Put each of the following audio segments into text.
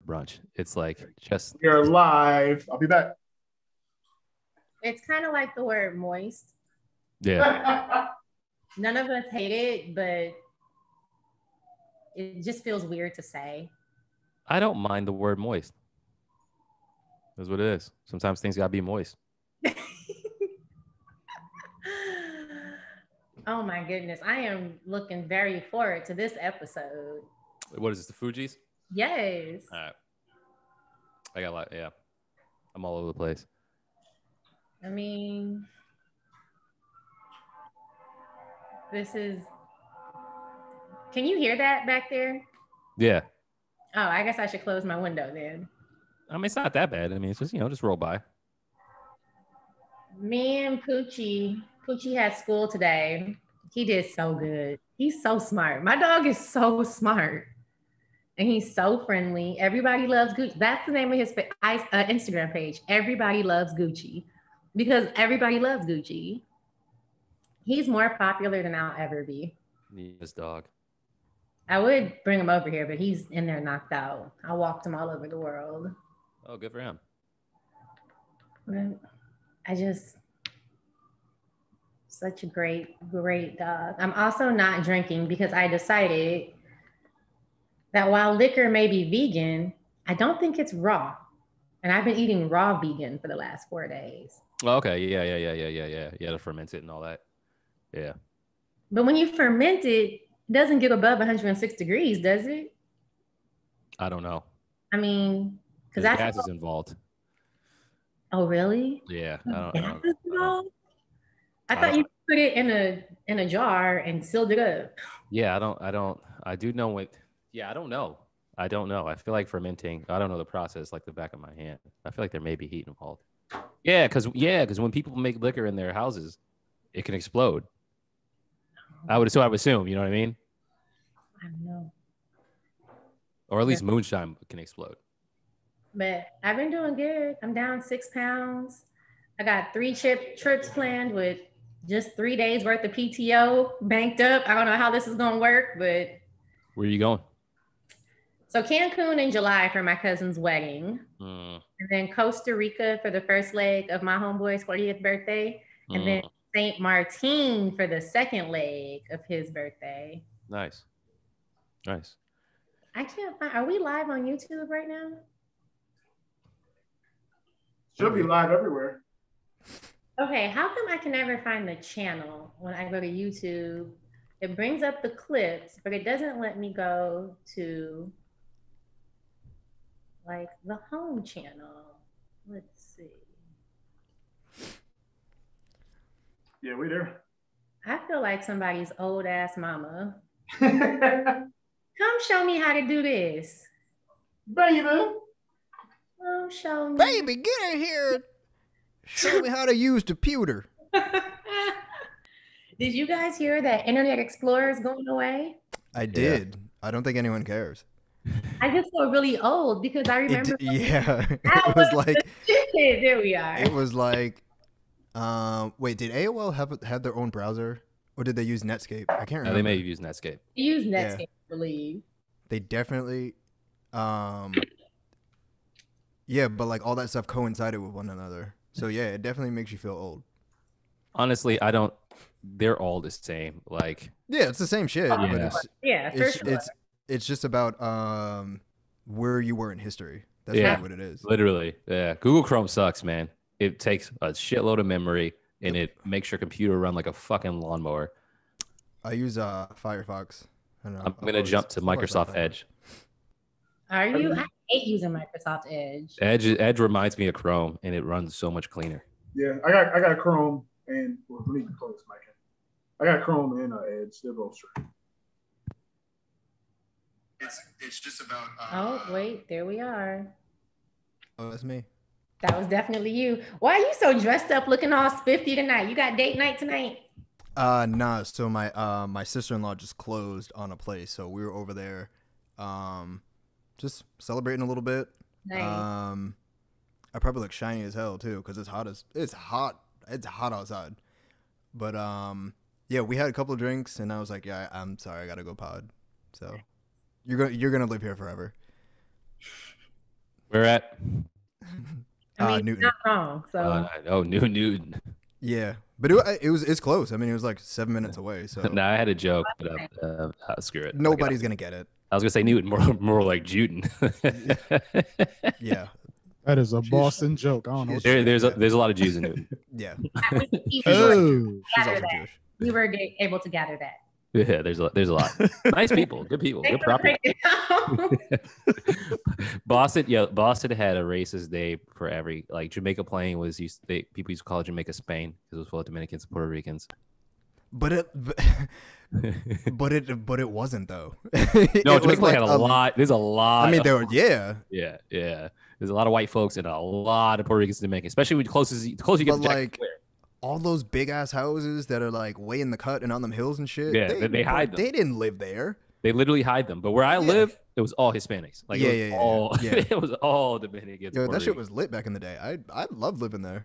brunch. It's like just You're live. I'll be back. It's kind of like the word moist. yeah. None of us hate it, but it just feels weird to say. I don't mind the word moist. That's what it is. Sometimes things gotta be moist. Oh my goodness. I am looking very forward to this episode. What is this, the Fugees? Yes. All right. I got a lot, yeah. I'm all over the place. I mean, this is, can you hear that back there? Yeah. Oh, I guess I should close my window then. I mean, it's not that bad. I mean, it's just, just roll by. Me and Poochie had school today. He did so good. He's so smart. My dog is so smart. And he's so friendly. Everybody loves Gucci. That's the name of his Instagram page. Everybody loves Gucci. Because everybody loves Gucci. He's more popular than I'll ever be. This dog. I would bring him over here, but he's in there knocked out. I walked him all over the world. Oh, good for him. Such a great dog. I'm also not drinking because I decided that while liquor may be vegan, I don't think it's raw. And I've been eating raw vegan for the last 4 days. Oh, okay. Yeah. Yeah, to ferment it and all that. Yeah. But when you ferment it doesn't get above 106 degrees, does it? I don't know. I mean, because that's gas is involved. Oh, really? Yeah. I thought you put it in a jar and sealed it up. Yeah, I do know what. Yeah, I don't know. I feel like fermenting. I don't know the process like the back of my hand. I feel like there may be heat involved. Yeah, because when people make liquor in their houses, it can explode. I would assume, you know what I mean? I don't know. Or at least moonshine can explode. But I've been doing good. I'm down 6 pounds. I got 3 trips planned with just 3 days worth of PTO banked up. I don't know how this is going to work, but. Where are you going? So Cancun in July for my cousin's wedding. And then Costa Rica for the first leg of my homeboy's 40th birthday. And then St. Martin for the second leg of his birthday. Nice. I can't find, are we live on YouTube right now? Should be live everywhere. Okay, how come I can never find the channel when I go to YouTube? It brings up the clips, but it doesn't let me go to like the home channel. Let's see. Yeah, we there. I feel like somebody's old ass mama. Come show me how to do this. Baby. Come show me. Baby, get in here. Show me how to use the pewter. Did you guys hear that Internet Explorer is going away? I did. Yeah. I don't think anyone cares. I just feel really old because I remember. It was like. There we are. It was like, wait, did AOL have their own browser, or did they use Netscape? I can't remember. They may have used Netscape. They used Netscape, I believe. They definitely, yeah, but like all that stuff coincided with one another. So yeah, it definitely makes you feel old. Honestly, they're all the same. Like, yeah, it's the same shit. But it's just about where you were in history. That's really what it is. Literally, yeah. Google Chrome sucks, man. It takes a shitload of memory and it makes your computer run like a fucking lawnmower. I use Firefox. I'm gonna jump to Microsoft Edge. Are you? I hate using Microsoft Edge. Edge reminds me of Chrome, and it runs so much cleaner. Yeah, I got Chrome and let me close this mic. I got Chrome and Edge. They're both straight. It's just about. Oh wait, there we are. Oh, that's me. That was definitely you. Why are you so dressed up, looking all spiffy tonight? You got date night tonight? Nah. So my sister-in-law just closed on a place, so we were over there, just celebrating a little bit. Nice. I probably look shiny as hell too, because it's hot outside. But yeah, we had a couple of drinks, and I was like, yeah, I'm sorry, I gotta go pod. So you're gonna live here forever. We're at I mean, Newton. not wrong. So Newton. Yeah, but it's close. I mean, it was like 7 minutes away. So Nah, I had a joke, but screw it. nobody's gonna get it. I was gonna say Newton, more like Juden. Yeah, That is a Boston joke. I don't know. What there's a lot of Jews in Newton. yeah. we She's were also, Oh, she's gather also that. Jewish. We were able to gather that. Yeah, there's a lot. Nice people, good people, good property. Boston had a racist day for every like Jamaica Plain was people used to call it Jamaica Spain because it was full of Dominicans and Puerto Ricans. But it wasn't though. No, Jamaica Plain had a lot. There's a lot. I mean, there were yeah. There's a lot of white folks and a lot of Puerto Ricans and Dominicans, especially when closer you get to But Jack like Square. all those big ass houses that are like way in the cut and on them hills and shit. Yeah, they hide them. They didn't live there. They literally hide them. But where I live, it was all Hispanics. Like it was all Dominicans. Yo, Puerto that shit Ricans. was lit back in the day. I loved living there.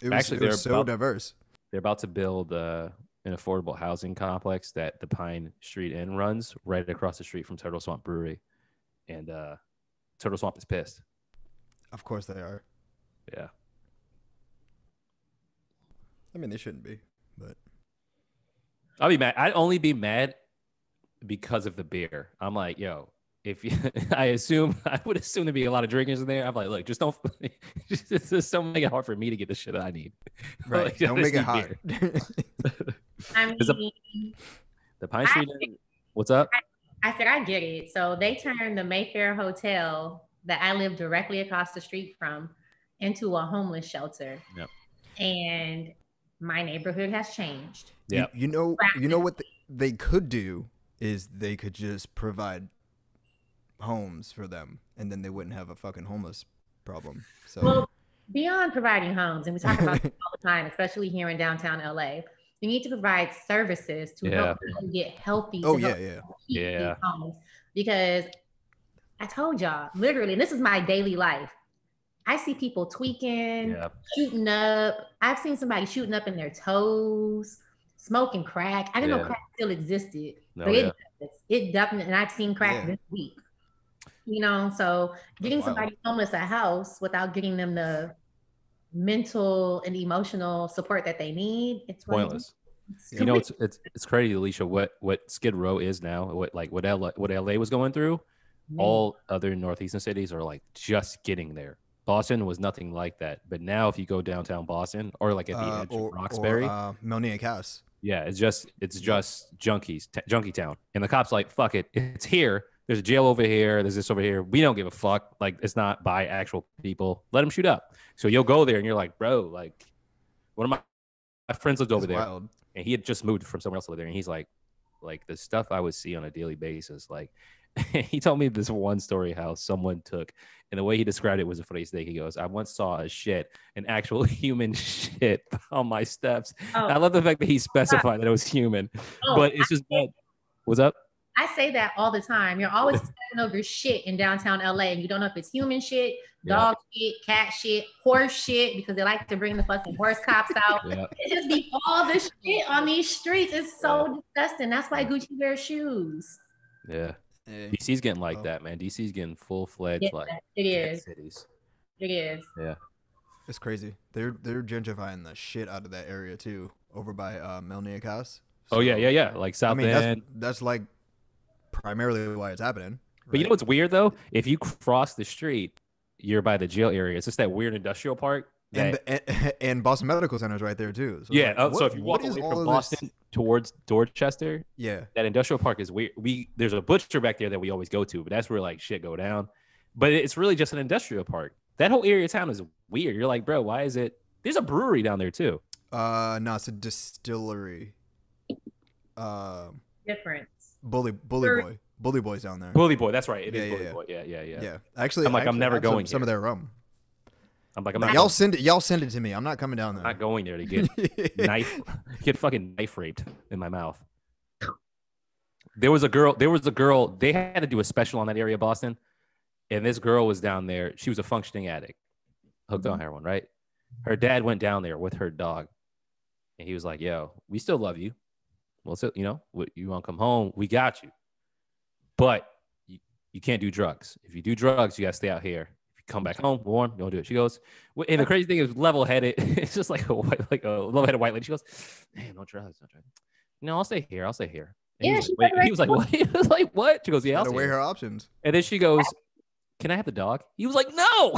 It was, Actually, it was so diverse. They're about to build an affordable housing complex that the Pine Street Inn runs right across the street from Turtle Swamp Brewery. And Turtle Swamp is pissed. Of course they are. Yeah. I mean, they shouldn't be, but I'll be mad. I'd only be mad because of the beer. I'm like, yo, if you, I would assume there'd be a lot of drinkers in there. I'm like, look, just don't make it hard for me to get the shit I need. right. Like, Don't make it hot. I mean, The Pine Street Inn, what's up? I said, I get it. So they turned the Mayfair Hotel that I live directly across the street from into a homeless shelter. Yep. And my neighborhood has changed. Yeah. You know what they could do is they could just provide homes for them, and then they wouldn't have a fucking homeless problem. So Well, beyond providing homes, and we talk about this all the time, especially here in downtown LA, you need to provide services to help people get healthy. oh to help yeah. keep these homes. Because I told y'all, literally, and this is my daily life. I see people tweaking, shooting up. I've seen somebody shooting up in their toes, smoking crack. I didn't know crack still existed, but it does. It definitely, and I've seen crack this week. You know, so getting somebody homeless a house without getting them the mental and emotional support that they need, it's pointless. You know, it's crazy, Alicia. What Skid Row is now, what LA was going through. All other northeastern cities are like just getting there. Boston was nothing like that, but now if you go downtown Boston or like at the edge of Roxbury, Melnia Cass, it's just junkie town, and the cops like, fuck it, it's here. There's a jail over here. There's this over here. We don't give a fuck. Like, it's not by actual people. Let them shoot up. So you'll go there and you're like, bro, like, one of my friends lived over there, and he had just moved from somewhere else over there, and he's like the stuff I would see on a daily basis, like. He told me this one story how someone took, and the way he described it was the funniest thing. He goes, I once saw an actual human shit on my steps. I love the fact that he specified that it was human, but it's just bad. What's up? I say that all the time. You're always stepping over shit in downtown LA, and you don't know if it's human shit, dog shit, cat shit, horse shit, because they like to bring the fucking horse cops out. It just be all the shit on these streets. It's so disgusting. That's why Gucci wears shoes. Yeah. DC's getting like that, man. DC's getting full-fledged like it is. Cities. It is. Yeah. It's crazy. They're gentrifying the shit out of that area too, over by Melnia Cass. So, oh yeah. Like South End. That's like primarily why it's happening. Right? But you know what's weird though? If you cross the street, you're by the jail area. It's just that weird industrial park. And Boston Medical Center is right there too. So so if you walk away from Boston towards Dorchester, that industrial park is weird. There's a butcher back there that we always go to, but that's where like shit go down. But it's really just an industrial park. That whole area of town is weird. You're like, bro, why is it? There's a brewery down there too. No, it's a distillery. Difference. Bully Boy's down there. Bully Boy, that's right. It is Bully Boy. Yeah. Actually, I'm never going. Some of their rum. I'm like, y'all send it to me. I'm not coming down there. I'm not going there to get fucking knife raped in my mouth. There was a girl. They had to do a special on that area of Boston, and this girl was down there. She was a functioning addict, hooked on heroin. Right. Her dad went down there with her dog, and he was like, "Yo, we still love you. Well, so, you want to come home? We got you, but you can't do drugs. If you do drugs, you got to stay out here. If you come back home, warm. Don't do it. She goes, and the crazy thing is level-headed. It's just like a level-headed white lady. She goes, damn, don't try this. No, I'll stay here. And Yeah, he was like, what? He was like, what? She goes, yeah, I'll Gotta stay weigh here. her options. And then she goes, can I have the dog? He was like, no.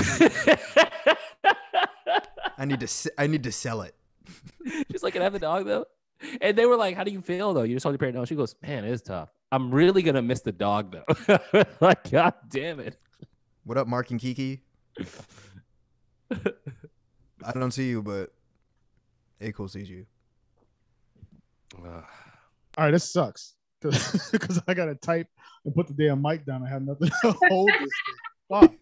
I need to sell it. She's like, can I have the dog though? And they were like, how do you feel though? You just told your parent no. She goes, man, it is tough. I'm really gonna miss the dog though. Like, god damn it. What up, Mark and Kiki? I don't see you, but A-Quil sees you. All right, this sucks because I gotta type and put the damn mic down. I have nothing to hold this thing. Fuck.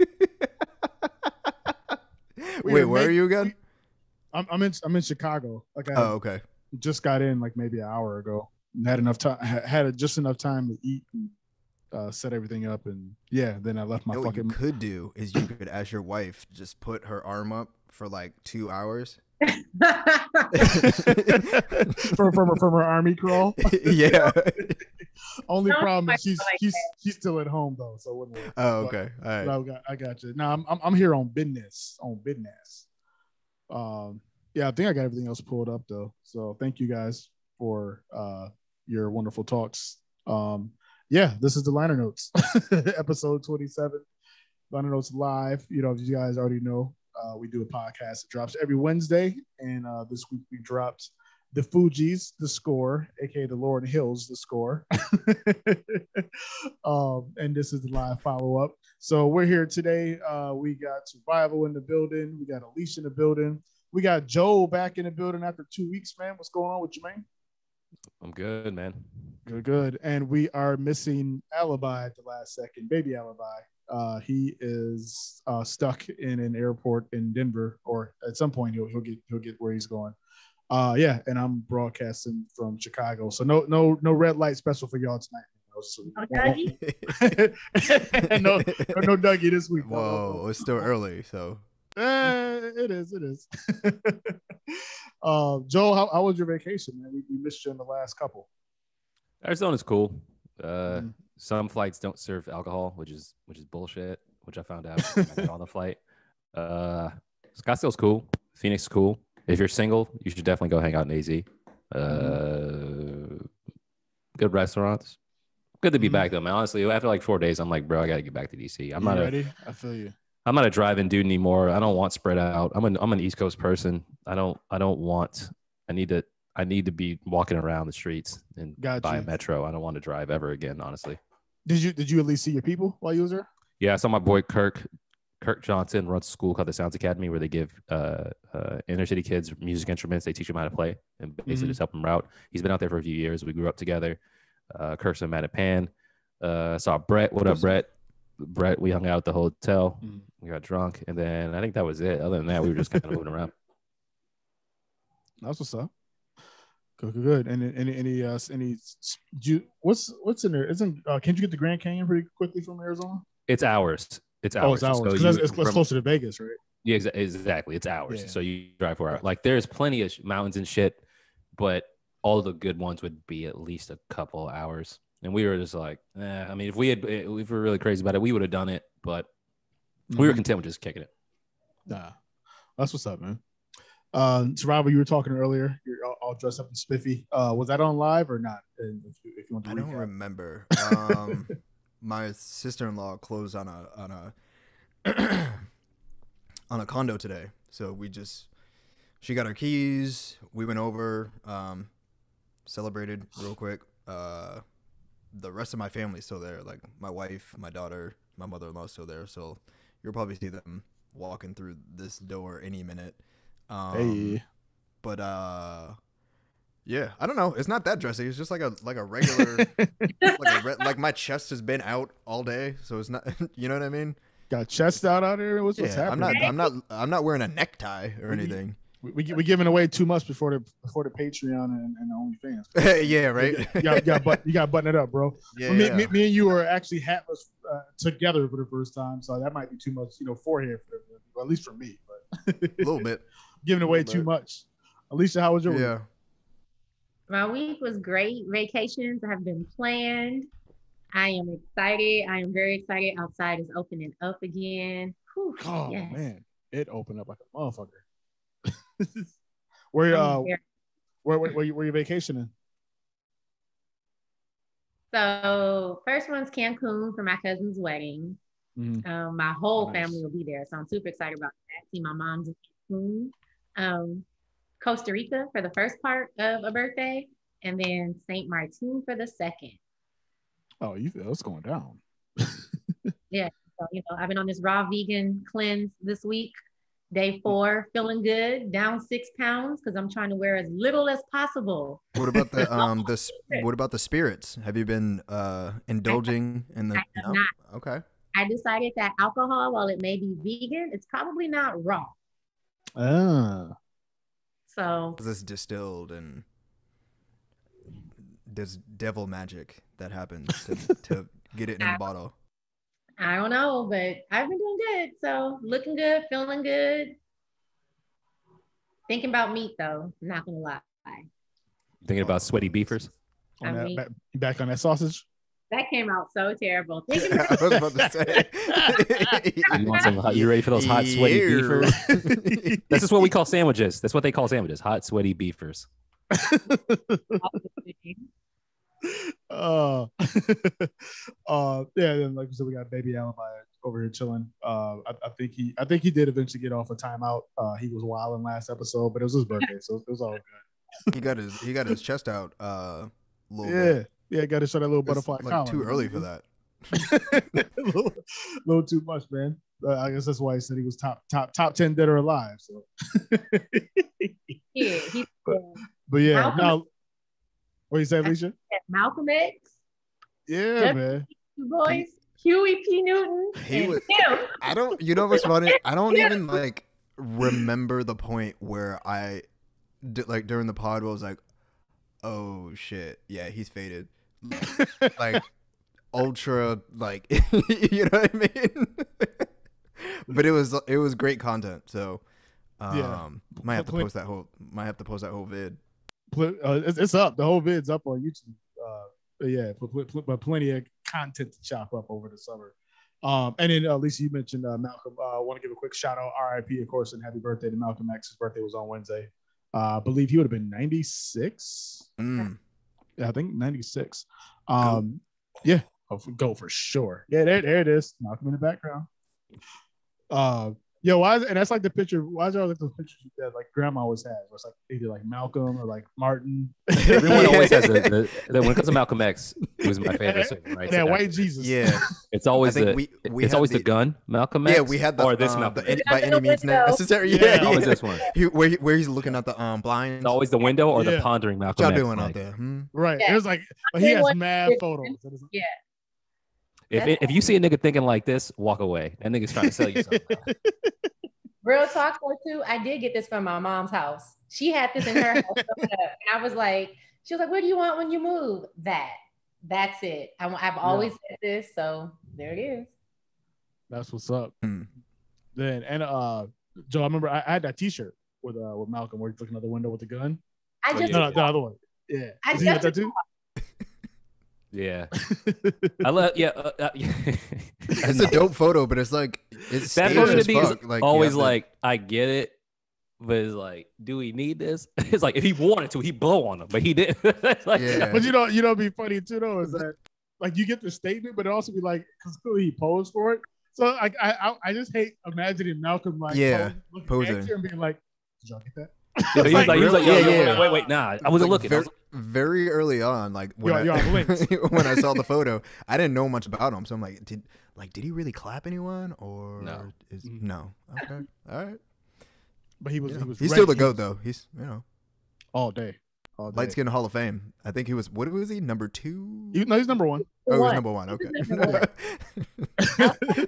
Wait, where are you again? I'm in Chicago. Like I okay. just got in like maybe an hour ago. And had enough time. Had just enough time to eat and set everything up, and then I left my What fucking. you could do is you could ask your wife just put her arm up for like 2 hours. from her army crawl. Yeah. Only problem is she's still at home though, so it wouldn't work. Oh, okay. All right. I got you. Now I'm here on business. Yeah, I think I got everything else pulled up though. So thank you guys for your wonderful talks. This is the Liner Notes, episode 27. Liner Notes live. You know, you guys already know, we do a podcast that drops every Wednesday, and this week we dropped the Fugees, The Score, aka the Lauryn Hills, The Score. And this is the live follow-up. So we're here today. We got Survival in the building. We got Alicia in the building. We got Joe back in the building after 2 weeks, man. What's going on with you, man? I'm good, man. Good. And we are missing Alibi at the last second. Baby Alibi. He is stuck in an airport in Denver, or at some point he'll get where he's going. And I'm broadcasting from Chicago. So no red light special for y'all tonight. No Dougie this week. Whoa, it's still early, so. It is. Joel, how was your vacation, man? We missed you in the last couple. Arizona's cool. Some flights don't serve alcohol, which is bullshit, which I found out on the flight. Scottsdale's cool. Phoenix is cool. If you're single, you should definitely go hang out in AZ. Good restaurants. Good to be back though, man. Honestly, after like 4 days, I'm like, bro, I gotta get back to DC. I'm not ready. I feel you. I'm not a drive-in dude anymore. I don't want spread out. I'm an East Coast person. I need to be walking around the streets and buy a metro. I don't want to drive ever again, honestly. Did you at least see your people while you was there? Yeah, I saw my boy Kirk Johnson runs a school called the Sounds Academy where they give inner city kids music instruments. They teach them how to play and basically just help them out. He's been out there for a few years. We grew up together. Kirk's and Matt at Pan. Saw Brett. What up, Brett? Brett, we hung out at the hotel. We got drunk, and then I think that was it. Other than that, we were just kind of moving around. That's what's up. Good. And what's in there? Can't you get the Grand Canyon pretty quickly from Arizona? It's hours. It's hours. So it's closer to Vegas, right? Yeah, exactly. It's hours. Yeah. So you drive 4 hours. Like there's plenty of mountains and shit, but all the good ones would be at least a couple hours. And we were just like, I mean, if we were really crazy about it, we would have done it, but we were content with just kicking it. Nah, that's what's up, man. Survival, you were talking earlier. You're all dressed up and spiffy. Was that on live or not? If you want to, I don't remember. My sister-in-law closed on a on a condo today, so she got her keys. We went over, celebrated real quick. The rest of my family's still there, like my wife, my daughter, my mother-in-law still there, so you'll probably see them walking through this door any minute. But yeah, I don't know, it's not that dressy. It's just like a regular like my chest has been out all day, so it's not you know what I mean. Got chest out here. What's happening? I'm not wearing a necktie or anything. We giving away too much before the Patreon and the OnlyFans. Yeah, right. You got to button it up, bro. Yeah, me and you are actually hatless together for the first time, so that might be too much, forehead for at least for me. But a little bit giving away too much. Alicia, how was your week? My week was great. Vacations have been planned. I am excited. I am very excited. Outside is opening up again. Whew, Oh yes. man, it opened up like a motherfucker. I'm very- Where you vacationing? So first one's Cancun for my cousin's wedding. My whole Nice. family will be there, so I'm super excited about that. See my mom's in Cancun. Costa Rica for the first part of a birthday, and then Saint Martin for the second. Oh, you feel it's going down. Yeah, so I've been on this raw vegan cleanse this week. Day 4, feeling good, down 6 pounds because I'm trying to wear as little as possible. What about what about the spirits? Have you been indulging in the? I have not. Okay. I decided that alcohol, while it may be vegan, it's probably not raw. So This is distilled and there's devil magic that happens to get it in the bottle. I don't know, but I've been doing good. So looking good, feeling good. Thinking about meat though, not gonna lie. Thinking about sweaty beefers. Back on that sausage. That came out so terrible. I was about to say. You ready for those hot, sweaty beefers? This is what we call sandwiches. That's what they call sandwiches. Hot, sweaty beefers. Yeah, then like I said, we got baby Alibi over here chilling. I think he did eventually get off a timeout. He was wilding last episode, but it was his birthday, so it was all good. He got his chest out a little bit. Yeah, got to show that little butterfly like collar. too early for that. a little too much, man. I guess that's why he said he was top 10 dead or alive. So Yeah, but yeah, Malcolm, now what you say, Alicia? Malcolm X. Yeah, man. Boys, Huey P. Newton. He was. Him. I don't. You know what's funny? I don't even like remember the point where I like during the pod where I was like, oh shit, yeah, he's faded. Like ultra, like you know what I mean? But it was great content. So might have to post that whole vid. It's up. The whole vid's up on YouTube. Yeah, but plenty of content to chop up over the summer. And then Lisa, you mentioned Malcolm. I want to give a quick shout out, RIP, of course, and happy birthday to Malcolm X. His birthday was on Wednesday. I believe he would have been 96. Yeah, I think 96. Yeah, go for sure. Yeah, there it is. Malcolm in the background. Yo, and that's like the picture. Why is there like those pictures that like grandma always has? Where it's like either like Malcolm or like Martin. Everyone always has when it comes to Malcolm X, it was my favorite. Right? Yeah, white Jesus. Yeah, it's always the gun, Malcolm X. Yeah, we had or this Malcolm X. By any means necessary. Yeah, always this one. Where he's looking at the blinds. It's always the window or the pondering Malcolm What X. y'all doing out there? Right. Yeah. It was like he has mad photos. Yeah. If you see a nigga thinking like this, walk away. That nigga's trying to sell you something. Real talk though too. I did get this from my mom's house. She had this in her house. And I was like, she was like, "What do you want when you move?" That's it. I've always said this, so there it is. That's what's up. Then Joe, I remember I had that T-shirt with Malcolm where he's looking out the window with the gun. No, the other one. Yeah. Is he got that too? Yeah, I love. Yeah, it's a dope photo, but it's like it's that photo to me is like, always like I get it, but it's like, do we need this? It's like if he wanted to, he'd blow on him, but he didn't. Like, yeah. But you know, be funny too though is that like you get the statement, but it also be like because clearly he posed for it. So like I just hate imagining Malcolm like posing and being like, did y'all get that? He was like, wait, nah, I wasn't looking. Very early on, like when when I saw the photo, I didn't know much about him, so I'm like, did he really clap anyone or no? No. Okay, all right. But he was he's still the GOAT though. He's all day. Light Skin Hall of Fame. I think he was. What was he? Number 2? No, he's number 1. Oh, he was number 1. Okay.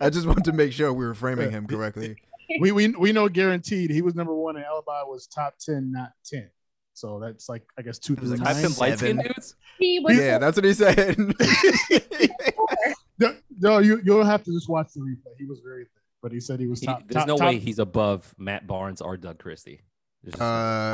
I just wanted to make sure we were framing him correctly. We know guaranteed he was number 1 and Alibi was top 10, not 10. So that's like I guess 2 like top 10 light skin dudes. Yeah, that's what he said. No, you'll have to just watch the replay. He was very thick, but he said he was top. There's no way he's above Matt Barnes or Doug Christie. Yeah,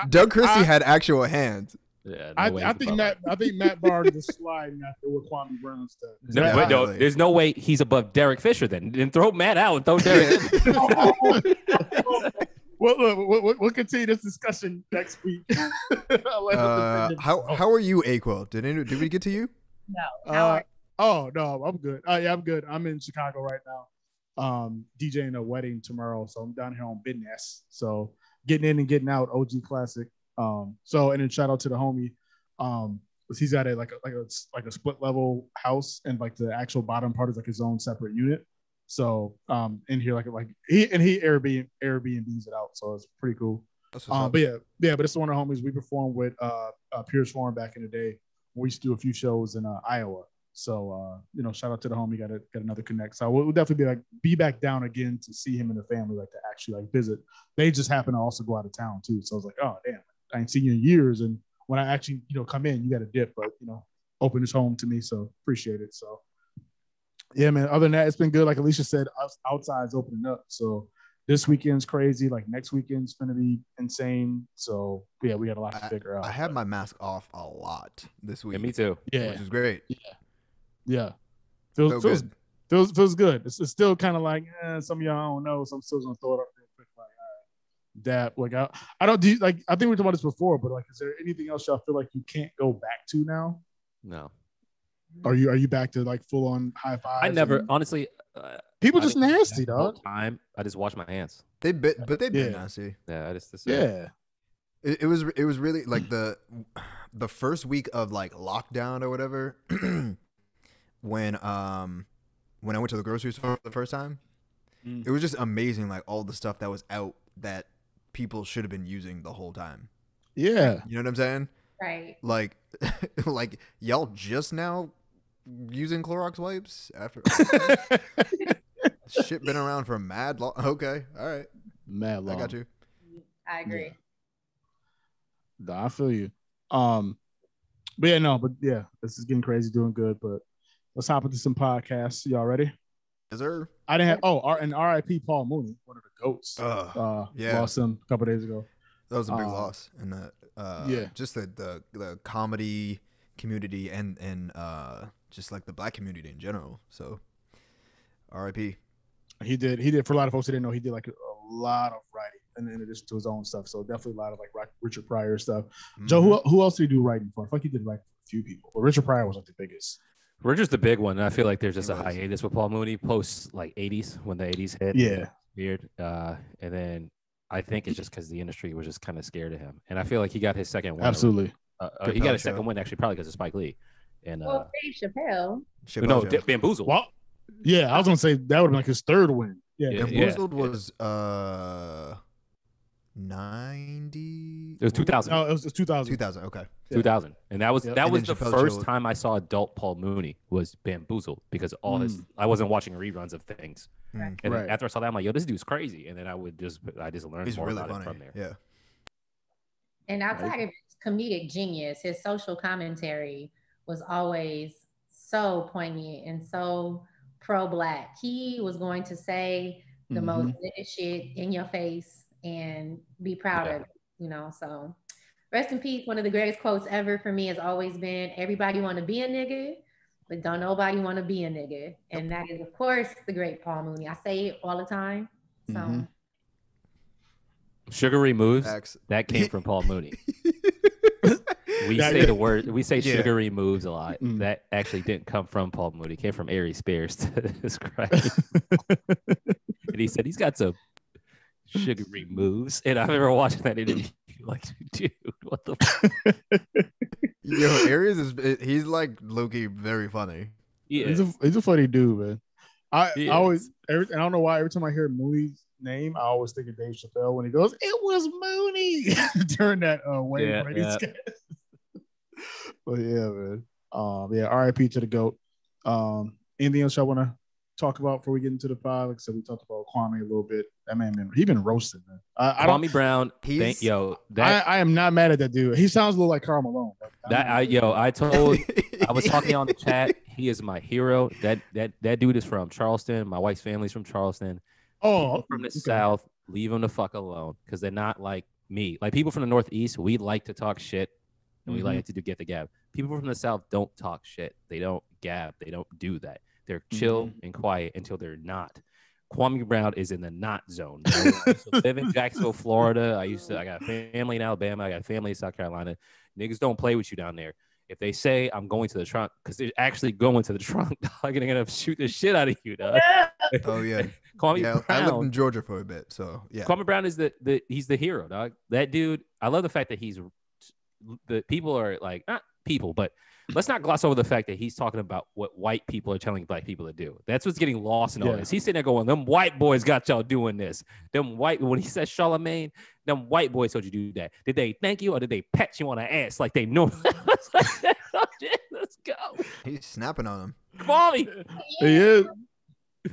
Doug Christie had actual hands. Yeah, I way he's think above I think Matt Barnes is sliding after what Kwame Brown said. No, Yeah, but no, really. there's no way he's above Derek Fisher. Then throw Matt out and throw Derek. in. Well, look, we'll continue this discussion next week. How are you, A-Quil? Did we get to you? No. How are Oh no, I'm good. Yeah, I'm good. I'm in Chicago right now. DJing a wedding tomorrow, so I'm down here on business. So getting in and getting out, OG classic. So and then shout out to the homie. He's at like a split level house, and like the actual bottom part is like his own separate unit. So in here like he Airbnbs it out, so it's pretty cool. But it's one of the homies we performed with Pierce Forum back in the day. We used to do a few shows in Iowa. So shout out to the homie, got another connect. So we'll definitely be back down again to see him and the family, like to actually like visit. They just happen to also go out of town too. So I was like, oh damn, I ain't seen you in years. And when I actually come in, you got a dip, but open this home to me. So appreciate it. So yeah, man. Other than that, it's been good. Like Alicia said, outside's opening up. So this weekend's crazy. Like next weekend's going to be insane. So yeah, we got a lot to figure out. I had my mask off a lot this week. Yeah, me too. Yeah, which is great. Yeah. Feels good. It's still kind of like some of y'all I don't know. So I'm still gonna throw it up real quick. Like, dab. Like I don't do like I think we talked about this before, but like, is there anything else y'all feel like you can't go back to now? No. Are you back to like full on high five? I never honestly. People just nasty, dog. Time I just wash my hands. They've been nasty. Yeah, I just yeah. It was really like the first week of like lockdown or whatever. When I went to the grocery store for the first time, it was just amazing, like all the stuff that was out that people should have been using the whole time. Yeah. You know what I'm saying? right? Like like y'all just now using Clorox wipes after shit been around for mad long. Okay, all right. Mad long. I got you. I agree. Nah, I feel you. But yeah, this is getting crazy, doing good, but let's hop into some podcasts. Y'all ready? Yes, sir. I didn't have and R.I.P. Paul Mooney, one of the goats. Yeah. Lost him a couple days ago. That was a big loss, and yeah, just the comedy community and just like the black community in general. So, R.I.P. He did for a lot of folks who didn't know, he did like a lot of writing, and in addition to his own stuff. So definitely a lot of like Richard Pryor stuff. Mm-hmm. Joe, who else did he do writing for? I feel like he did write for a few people, but Richard Pryor was like the biggest. Richard's the big one. And I feel like there's just a hiatus with Paul Mooney post like 80s when the 80s hit. Yeah. Weird. And then I think it's just because the industry was just kind of scared of him. And I feel like he got his second win. Absolutely. He got his second win actually probably because of Spike Lee. And Dave Chappelle. No, Bamboozled. Well, yeah, I was gonna say that would have been like his third win. Yeah, Bamboozled was 90. It was 2000. No, it was 2000. 2000. Okay. 2000, and that was and the first time I saw adult Paul Mooney was Bamboozled because all I wasn't watching reruns of things, and then after I saw that I'm like, yo, this dude's crazy, and then I just learned more about it from there. Yeah. And outside of his comedic genius, his social commentary was always so poignant and so pro-black. He was going to say the most nigga shit in your face and be proud of it, so rest in peace. One of the greatest quotes ever for me has always been, everybody want to be a nigga, but don't nobody want to be a nigga. And that is, of course, the great Paul Mooney. I say it all the time. So Sugary moves, that came from Paul Mooney. We say sugary moves a lot. That actually didn't come from Paul Mooney. It came from Ari Spears to describe it. And he said he's got some sugary moves. And I remember watching that interview like, dude, what the fuck? Yo, Aries he's like low-key very funny. Yeah. He's a funny dude, man. I always, I don't know why, every time I hear Mooney's name, I always think of Dave Chappelle when he goes, "It was Mooney" during that Wayne Brady sketch. But yeah, man. R.I.P. to the GOAT. Anything else y'all want to talk about before we get into the pod? Like I said, we talked about Kwame a little bit. That man, he been roasted, man. Kwame Brown. I am not mad at that dude. He sounds a little like Karl Malone. I was talking on the chat. He is my hero. That dude is from Charleston. My wife's family's from Charleston. People from the South, leave them the fuck alone because they're not like me. Like people from the Northeast, we like to talk shit and we like to get the gab. People from the South don't talk shit. They don't gab. They don't do that. They're chill and quiet until they're not. Kwame Brown is in the not zone. I used to live in Jacksonville, Florida. I got family in Alabama. I got family in South Carolina. Niggas don't play with you down there. If they say I'm going to the trunk, because they're actually going to the trunk, dog, and they're gonna shoot the shit out of you, dog. Oh yeah. Kwame Brown. I lived in Georgia for a bit, so yeah. Kwame Brown is he's the hero, dog. That dude. I love the fact that the people are like, not people, but let's not gloss over the fact that he's talking about what white people are telling black people to do. That's what's getting lost in all this. He's sitting there going, them white boys got y'all doing this. When he says Charlemagne, them white boys told you to do that. Did they thank you or did they pat you on the ass like they know? Let's go. He's snapping on him. Kwame. He is.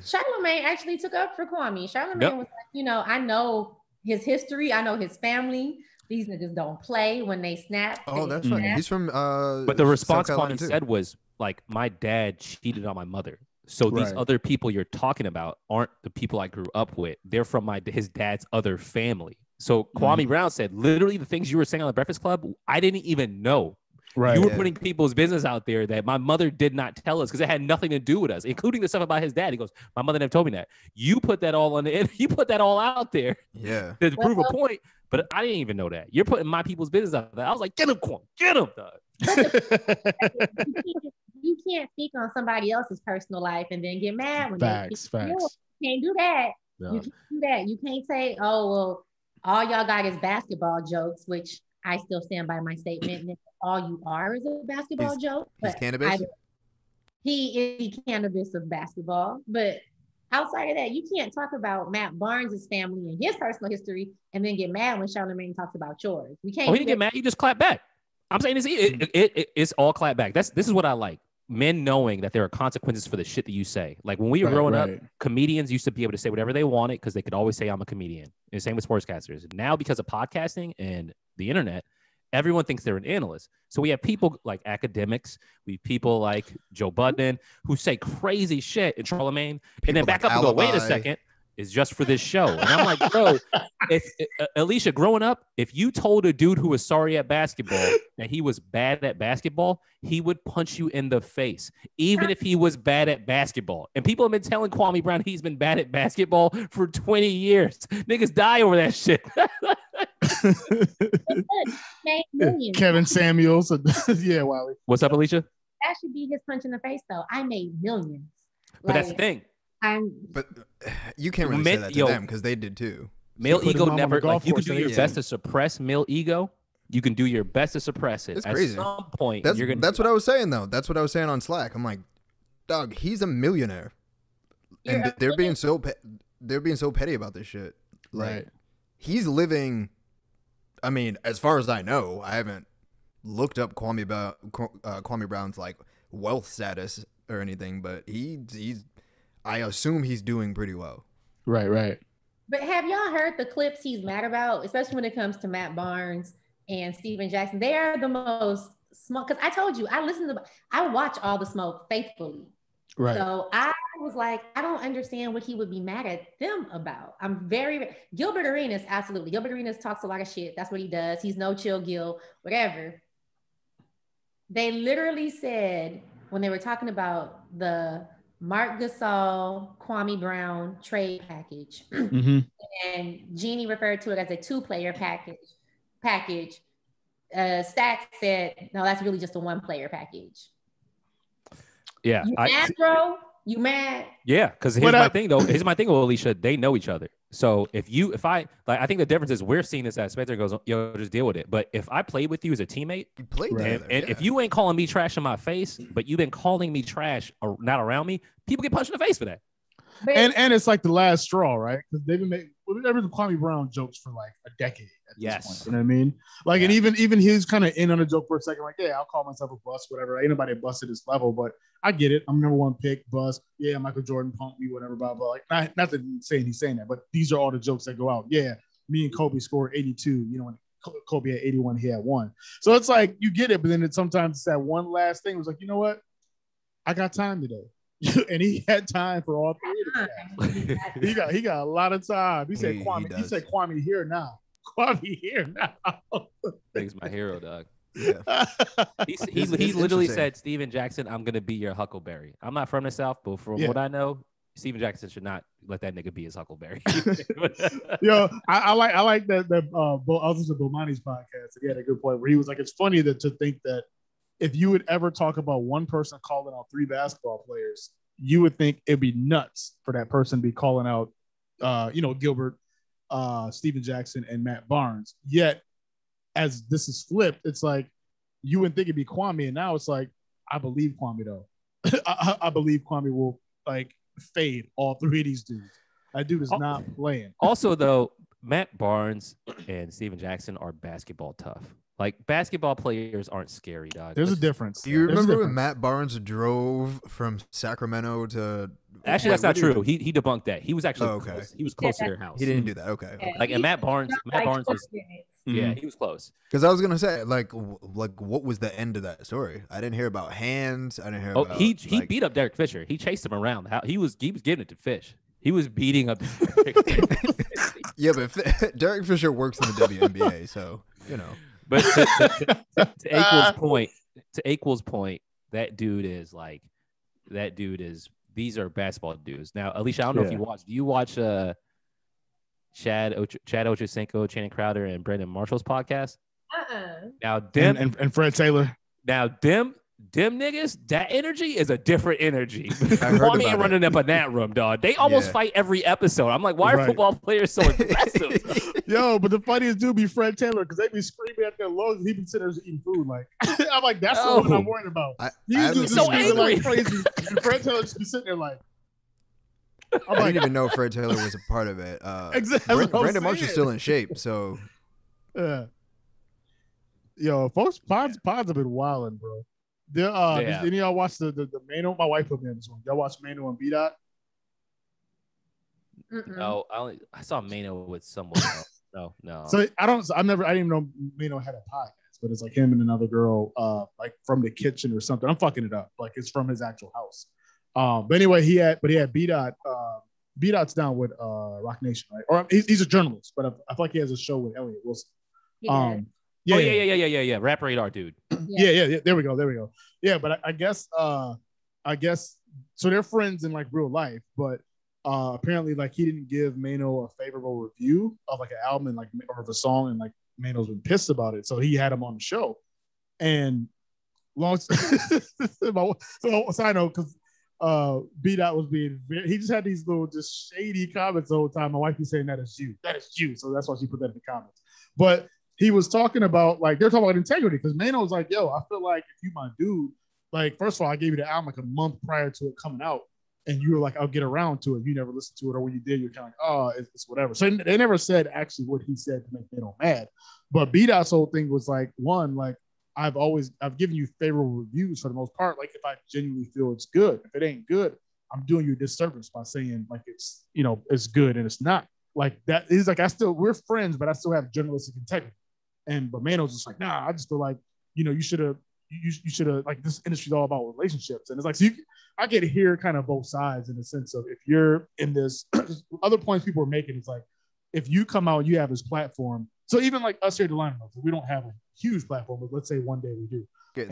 Charlemagne actually took up for Kwame. Charlemagne was like, I know his history. I know his family. These niggas don't play when they snap. Oh, that's right. He's from but the response Kwame said was like, my dad cheated on my mother. So these other people you're talking about aren't the people I grew up with. They're from his dad's other family. So Kwame Brown said, literally the things you were saying on the Breakfast Club, I didn't even know. Right. You were putting people's business out there that my mother did not tell us because it had nothing to do with us, including the stuff about his dad. He goes, my mother never told me that. You put that all on the end. You put that all out there. Yeah. To prove a point. But I didn't even know that. You're putting my people's business out there. I was like, get him, Kwame. Get him, dog. You can't speak on somebody else's personal life and then get mad when facts. You can't do that. No. You can't do that. You can't say, oh, well, all y'all got is basketball jokes, which I still stand by my statement. And all you are is a basketball joke. He's cannabis? He is cannabis of basketball. But outside of that, you can't talk about Matt Barnes' family and his personal history and then get mad when Charlemagne talks about yours. We can't. Oh, he didn't get mad. He just clapped back. I'm saying it's all clap back. This is what I like. Men knowing that there are consequences for the shit that you say. Like when we were growing up, comedians used to be able to say whatever they wanted because they could always say I'm a comedian. And same with sportscasters. Now because of podcasting and the internet, everyone thinks they're an analyst. So we have people like academics, we have people like Joe Budden who say crazy shit in Charlemagne, and then back up and go, wait a second, it's just for this show. And I'm like, bro, Alicia, growing up, if you told a dude who was sorry at basketball that he was bad at basketball, he would punch you in the face, even if he was bad at basketball. And people have been telling Kwame Brown he's been bad at basketball for 20 years. Niggas die over that shit. Kevin Samuels. Yeah, Wiley. What's up, Alicia? That should be his punch in the face, though. I made millions. But that's the thing. But you can't really say that to them because they did too. Male ego never, like, you can do your best to suppress male ego. You can do your best to suppress it. It's crazy. At some point, that's what I was saying, though. That's what I was saying on Slack. I'm like, dog, he's a millionaire. And they're being so petty about this shit. Like, he's living, I mean, as far as I know, I haven't looked up Kwame Brown's like wealth status or anything, but he's I assume he's doing pretty well. Right. But have y'all heard the clips he's mad about, especially when it comes to Matt Barnes and Steven Jackson? They are the most small, because I told you, I watch All the Smoke faithfully. Right. So I was like, I don't understand what he would be mad at them about. Gilbert Arenas, absolutely. Gilbert Arenas talks a lot of shit. That's what he does. He's no chill Gil, whatever. They literally said, when they were talking about the Mark Gasol, Kwame Brown trade package, and Jeannie referred to it as a 2-player package. Stack said, no, that's really just a 1-player package. Yeah. You mad, bro? You mad? Yeah, because here's my thing, though. Here's my thing, Alicia. They know each other. So I think the difference is we're seeing this as Spencer goes, yo, just deal with it. But if I played with you as a teammate, you played and if you ain't calling me trash in my face, but you've been calling me trash or not around me, people get punched in the face for that. And it's like the last straw, right? Because they've been making Kwame Brown jokes for like a decade. At this point, you know what I mean? Like, and even he's kind of in on a joke for a second, like, yeah, I'll call myself a bust, whatever. Ain't nobody busted this level, but I get it. I'm #1 pick, bust. Yeah, Michael Jordan punked me, whatever, blah, blah. Like, not that he's saying that, but these are all the jokes that go out. Yeah, me and Kobe scored 82. You know, when Kobe had 81, he had 1. So it's like, you get it, but then sometimes it's that one last thing. It was like, you know what? I got time today. And he had time for all 3 of them. He got a lot of time. He said Kwame here now. Kwame here now. He's my hero, dog. Yeah. He It's literally interesting. said, Steven Jackson, I'm gonna be your Huckleberry. I'm not from the South, but from what I know, Steven Jackson should not let that nigga be his Huckleberry. Yo, I like that I was listening to Bomani's podcast, and he had a good point where he was like, it's funny to think that if you would ever talk about one person calling out 3 basketball players, you would think it'd be nuts for that person to be calling out Gilbert, Steven Jackson, and Matt Barnes. Yet, as this is flipped, it's like you wouldn't think it'd be Kwame, and now it's like I believe Kwame though. I believe Kwame will like fade all 3 of these dudes. That dude is not playing. Also, though, Matt Barnes and Steven Jackson are basketball tough. Like basketball players aren't scary, dog. There's a difference. Do you remember when Matt Barnes drove from Sacramento to? Actually, that's not true. He debunked that. He was actually okay. close. He was close to their house. He didn't do that. Okay. Like and Matt Barnes was yeah, he was close. Because I was gonna say like what was the end of that story? I didn't hear about hands. I didn't hear. about, he beat up Derek Fisher. He chased him around. He was giving it to Fish. He was beating up. Yeah, but Derek Fisher works in the WNBA, so you know. But to A-Quil's point, that dude is these are basketball dudes. Now, Alicia, I don't know if you watch. Do you watch Chad Ochocinco, Channing Crowder, and Brandon Marshall's podcast? Now, them and Fred Taylor. Now, them niggas, that energy is a different energy. Kwame ain't running up in that room, dog. They almost fight every episode. I'm like, why are football players so aggressive? Yo, but the funniest dude be Fred Taylor because they be screaming at their lungs. He be sitting there eating food. Like I'm like, that's the one I'm worried about. These dudes so angry like crazy, and Fred Taylor just be sitting there like. I didn't even know Fred Taylor was a part of it. Exactly. Brandon Marshall's still in shape, so. Yeah. Yo, folks, pods have been wilding, bro. Did any of y'all watch the Mano? My wife put me on this one. Y'all watch Mano and B-Dot? No, I saw Mano with someone else. No. So I didn't even know Mano had a podcast, but it's like him and another girl, like from the kitchen or something. I'm fucking it up. Like it's from his actual house. But anyway, he had B-Dot. B-Dot's down with Rock Nation, right? Or he's a journalist, but I feel like he has a show with Elliot Wilson. Yeah. Rap Radar dude. Yeah. There we go. Yeah, but I guess so. They're friends in like real life, but apparently like he didn't give Mano a favorable review of like an album and like or of a song, and like Mano's been pissed about it, so he had him on the show. And long so I know because B-Dot was he just had these little just shady comments the whole time. My wife was saying that is you, so that's why she put that in the comments. But he was talking about like they're talking about integrity because Mano was like, yo, I feel like if you my dude, like first of all, I gave you the album like a month prior to it coming out, and you were like, I'll get around to it. You never listened to it, or when you did, you're kind of like, oh, it's whatever. So they never said actually what he said to make Mano mad. But B-Dot's whole thing was like, one, like I've given you favorable reviews for the most part. Like if I genuinely feel it's good, if it ain't good, I'm doing you a disservice by saying like it's it's good and it's not. Like that is like we're friends, but I still have journalistic integrity. But Mano's just like, nah, I just feel like, you should have like this industry's all about relationships. And it's like, so I get to hear kind of both sides in the sense of if you're in this other points people are making, it's like, if you come out and you have this platform. So even like us here at the Line Notes, we don't have a huge platform, but let's say one day we do.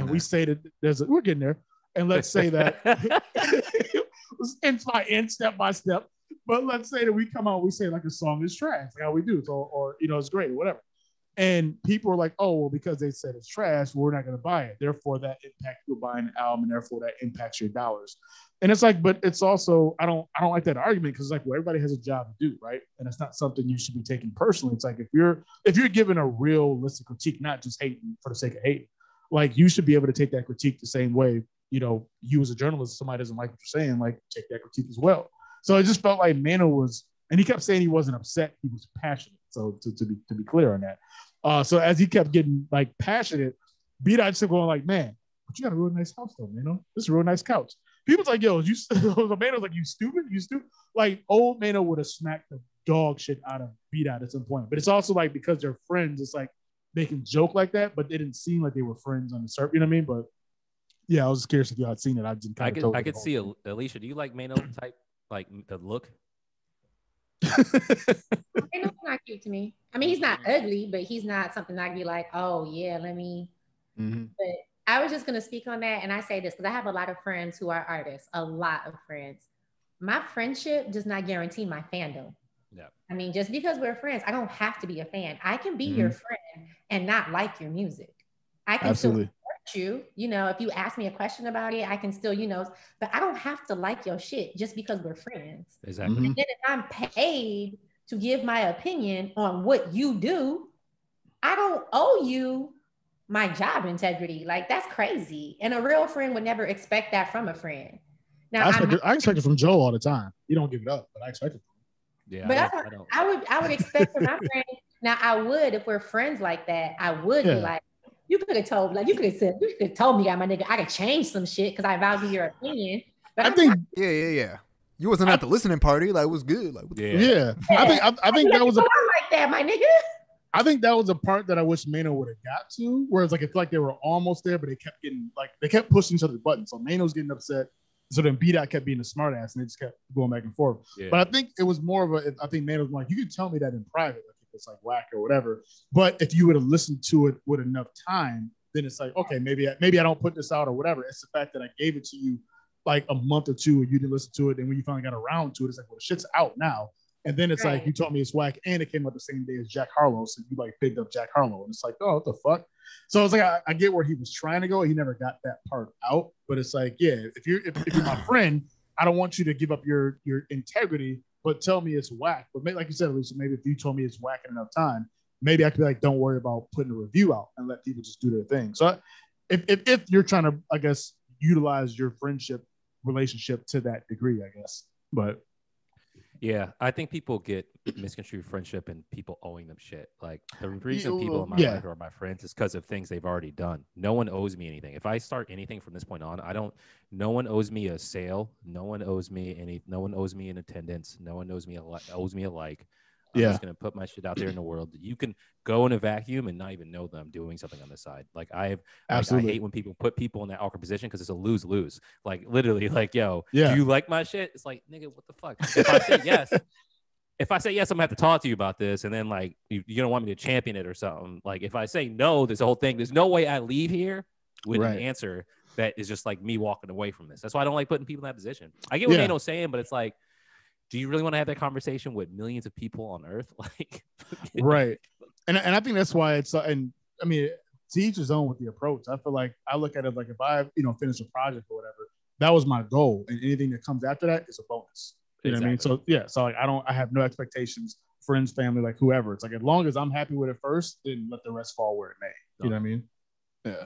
We say that we're getting there. And let's say that it's inch by inch, step by step. But let's say that we come out, and we say like a song is trash, like how we do. So, or it's great or whatever. And people are like, oh, well, because they said it's trash, we're not going to buy it. Therefore, that impacts you buying an album, and therefore that impacts your dollars. And it's like, but it's also, I don't like that argument because like, well, everybody has a job to do, right? And it's not something you should be taking personally. It's like if you're given a realistic critique, not just hating for the sake of hating, like you should be able to take that critique the same way. You as a journalist, if somebody doesn't like what you're saying, like take that critique as well. So it just felt like Mano was, and he kept saying he wasn't upset, he was passionate. So to be clear on that. So as he kept getting like passionate, B-Dot just kept going like, man, but you got a real nice house though, man. This is a real nice couch. People's like, yo, Mano's like, you stupid? Like old Mano would have smacked the dog shit out of B-Dot at some point. But it's also like because they're friends, it's like they can joke like that, but they didn't seem like they were friends on the surface. You know what I mean? But yeah, I was just curious if you had seen it. I could see Alicia. Do you like Mano type, like the look? Mano's not cute to me. I mean, he's not ugly, but he's not something I'd be like, oh yeah, let me Mm-hmm. But I was just going to speak on that. And I say this because I have a lot of friends who are artists, a lot of friends. My friendship does not guarantee my fandom. Yeah. I mean, just because we're friends, I don't have to be a fan. I can be your friend and not like your music. I can still support you. You know, if you ask me a question about it, I can still, you know, but I don't have to like your shit just because we're friends. Exactly. And then if I'm paid to give my opinion on what you do, I don't owe you my job integrity. Like, that's crazy. And a real friend would never expect that from a friend. Now, I expect it from Joe all the time. You don't give it up, but I expect it. Yeah, but I would expect from my friend. Now, I would, if we're friends like that, I would be like, you could have told me my nigga, I could change some shit because I value your opinion. But I think, yeah. You wasn't at the listening party. Like, it was good. Like, I think that was like that, my nigga. I think that was a part that I wish Mano would have got to, whereas like, it's like they were almost there, but they kept pushing each other's buttons. So Mano's getting upset. So then B-Dot kept being a smartass, and they just kept going back and forth. Yeah. But I think it was more of I think Mano was like, you can tell me that in private, like if it's like whack or whatever. But if you would have listened to it with enough time, then it's like, okay, maybe I don't put this out or whatever. It's the fact that I gave it to you like a month or two, and you didn't listen to it. And when you finally got around to it, it's like, well, the shit's out now. And then it's like, you told me it's whack, and it came out the same day as Jack Harlow. So you like picked up Jack Harlow, and it's like, oh, what the fuck? So it's like, I get where he was trying to go. He never got that part out, but it's like, yeah, if you're my friend, I don't want you to give up your integrity, but tell me it's whack. But maybe, like you said, Lisa, maybe if you told me it's whack in enough time, maybe I could be like, don't worry about putting a review out and let people just do their thing. So if you're trying to, I guess, utilize your friendship relationship to that degree, I guess, but. Yeah, I think people get misconstrued friendship and people owing them shit. Like, the reason people in my life are my friends is because of things they've already done. No one owes me anything. If I start anything from this point on, no one owes me a sale. No one owes me no one owes me an attendance. No one owes me a like. I'm just going to put my shit out there in the world. You can go in a vacuum and not even know that I'm doing something on the side. Like, I hate when people put people in that awkward position because it's a lose-lose. Like, literally, like, yo, do you like my shit? It's like, nigga, what the fuck? If I say yes, I'm going to have to talk to you about this. And then, like, you don't want me to champion it or something. Like, if I say no, this whole thing, there's no way I leave here with an answer that is just like me walking away from this. That's why I don't like putting people in that position. I get what Nano's saying, but it's like, do you really want to have that conversation with millions of people on Earth? Like, right. And I think that's why it's, and I mean, to each his own with the approach. I feel like I look at it like, if I, finish a project or whatever, that was my goal. And anything that comes after that is a bonus. You know what I mean? So yeah. So like, I have no expectations, friends, family, like whoever. It's like, as long as I'm happy with it first, then let the rest fall where it may. You know what I mean? Yeah.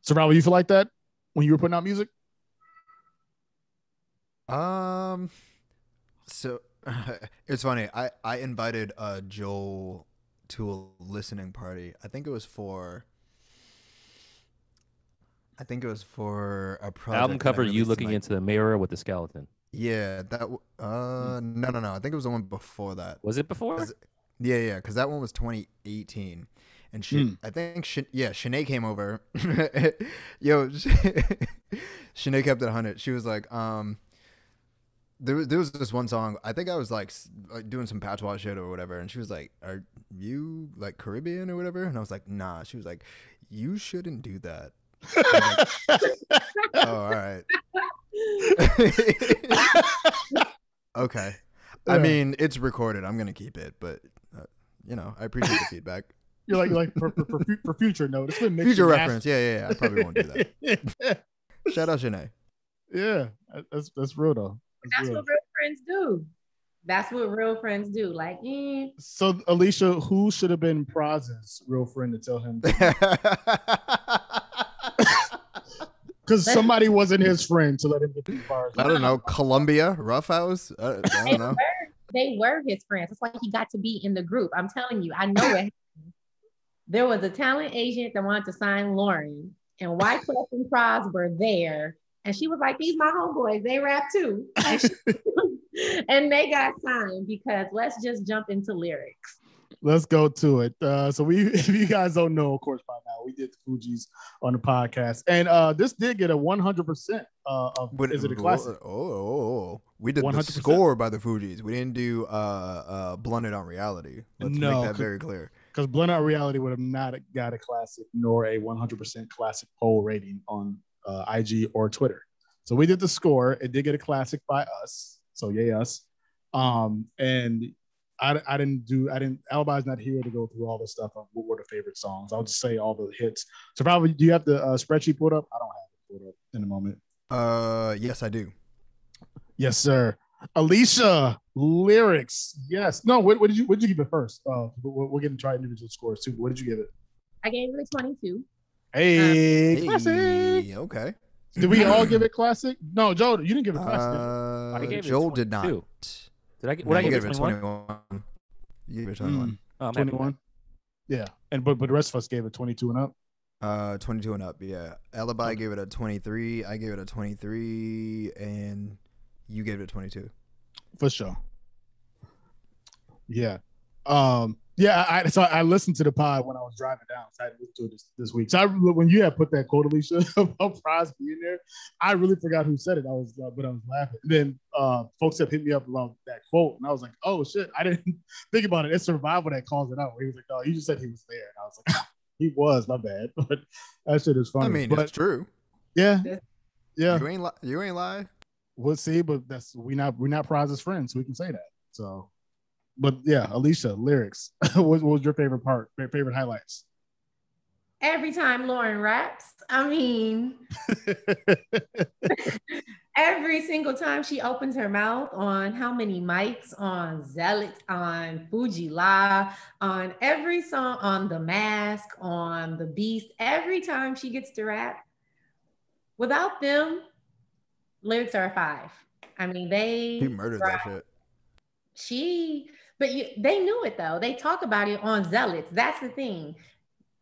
So Robert, you feel like that when you were putting out music? So it's funny. I invited Joel to a listening party. I think it was for a project. Album cover, you looking into the mirror with the skeleton. Yeah, that no. I think it was the one before that. Was it before? Yeah, because that one was 2018. And I think Shanae came over. Yo, Shanae kept it 100. She was like, there was this one song. I think I was like doing some patois shit or whatever, and she was like, "Are you like Caribbean or whatever?" And I was like, "Nah." She was like, "You shouldn't do that." Like, oh, all right. Okay. I mean, it's recorded. I'm gonna keep it, but I appreciate the feedback. You're like for future note. It's been future reference. Yeah. I probably won't do that. Shout out Shanae. Yeah, that's real though. That's what real friends do. That's what real friends do. Like, So Alicia, who should have been Praz's real friend to tell him? Because somebody wasn't his friend to let him get too far. I don't know. Columbia, Rough House. I don't know. They were his friends. That's why he got to be in the group. I'm telling you, I know it. There was a talent agent that wanted to sign Lauren, and Wyclef and Pras were there. And she was like, these my homeboys, they rap too. And they got signed because let's just jump into lyrics. Let's go to it. So if you guys don't know, of course, by now, we did the Fugees on the podcast. And this did get a 100% is it a classic? We did 100%. The score by the Fugees. We didn't do Blunted on Reality. Let's make that very clear. Because Blend Out Reality would have not got a classic nor a 100% classic poll rating on IG or Twitter. So we did the score. It did get a classic by us. So yay us. And I didn't. Alibi's not here to go through all the stuff of what were the favorite songs. I'll just say all the hits. So probably, do you have the spreadsheet pulled up? I don't have it pulled up in a moment. Yes, I do. Yes, sir. Alicia, lyrics. Yes. No. What did you give it first? We're getting try individual scores too. What did you give it? I gave it a 22. Hey, classic. Okay. Did we all give it classic? No, Joe, you didn't give it classic. I gave it Joel did not. 22. Did I get? No, What I you gave gave it? it 21. 21. You gave it 21. Oh, I'm happy. 21. Yeah, and but the rest of us gave it 22 and up. 22 and up. Yeah. Alibi gave it a 23. I gave it a 23, and you gave it a 22. For sure. Yeah. Yeah, so I listened to the pod when I was driving down. So I listened to it this week. So when you had put that quote, Alicia, about Pras being there, I really forgot who said it. But I was laughing. And then folks have hit me up about that quote, and I was like, oh shit, I didn't think about it. It's Survival that calls it out. He was like, oh, you just said he was there. And I was like, he was, my bad. But that shit is funny. I mean, it's true. Yeah. Yeah. You ain't lie. We'll see, but we're not Pras' friends, so we can say that. So. But yeah, Alicia, lyrics. what was your favorite part? Favorite highlights? Every time Lauren raps, I mean, every single time she opens her mouth on how many mics, on Zealots, on Fugees Live, on every song, on The Mask, on The Beast, every time she gets to rap, without them, lyrics are a 5. I mean, He murdered that shit. They knew it though. They talk about it on Zealots. That's the thing.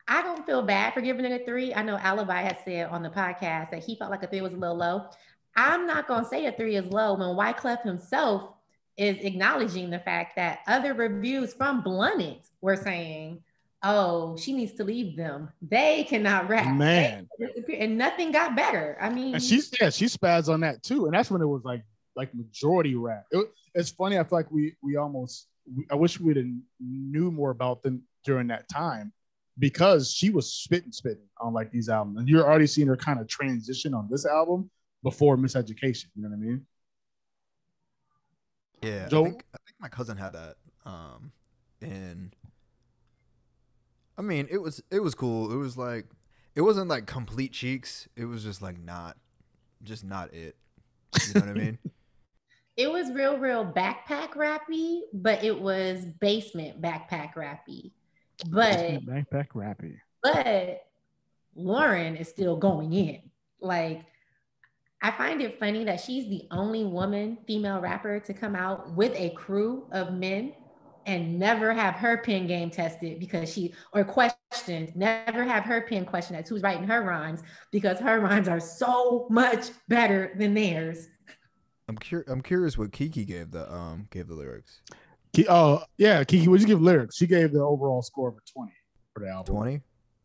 I don't feel bad for giving it a 3. I know Alibi had said on the podcast that he felt like a 3 was a little low. I'm not going to say a 3 is low when Wyclef himself is acknowledging the fact that other reviews from Blunted were saying, oh, she needs to leave them. They cannot rap. Man. And nothing got better. I mean, and she spazzed on that too. And that's when it was like majority rap. It's funny. I feel like I wish we'd have knew more about them during that time, because she was spitting on like these albums, and you're already seeing her kind of transition on this album before Miseducation. You know what I mean? Yeah, Joe? I think my cousin had that. And I mean, it was cool. It was like, it wasn't like complete cheeks. It was just like not it. You know what I mean? it was real backpack rappy, but it was basement backpack rappy. But backpack rappy. But Lauren is still going in. Like, I find it funny that she's the only female rapper to come out with a crew of men and never have her pen game tested questioned, never have her pen questioned as who's writing her rhymes, because her rhymes are so much better than theirs. I'm curious what Kiki gave the lyrics. Oh yeah, Kiki, what'd you give lyrics? She gave the overall score of a 20 for the album. 20?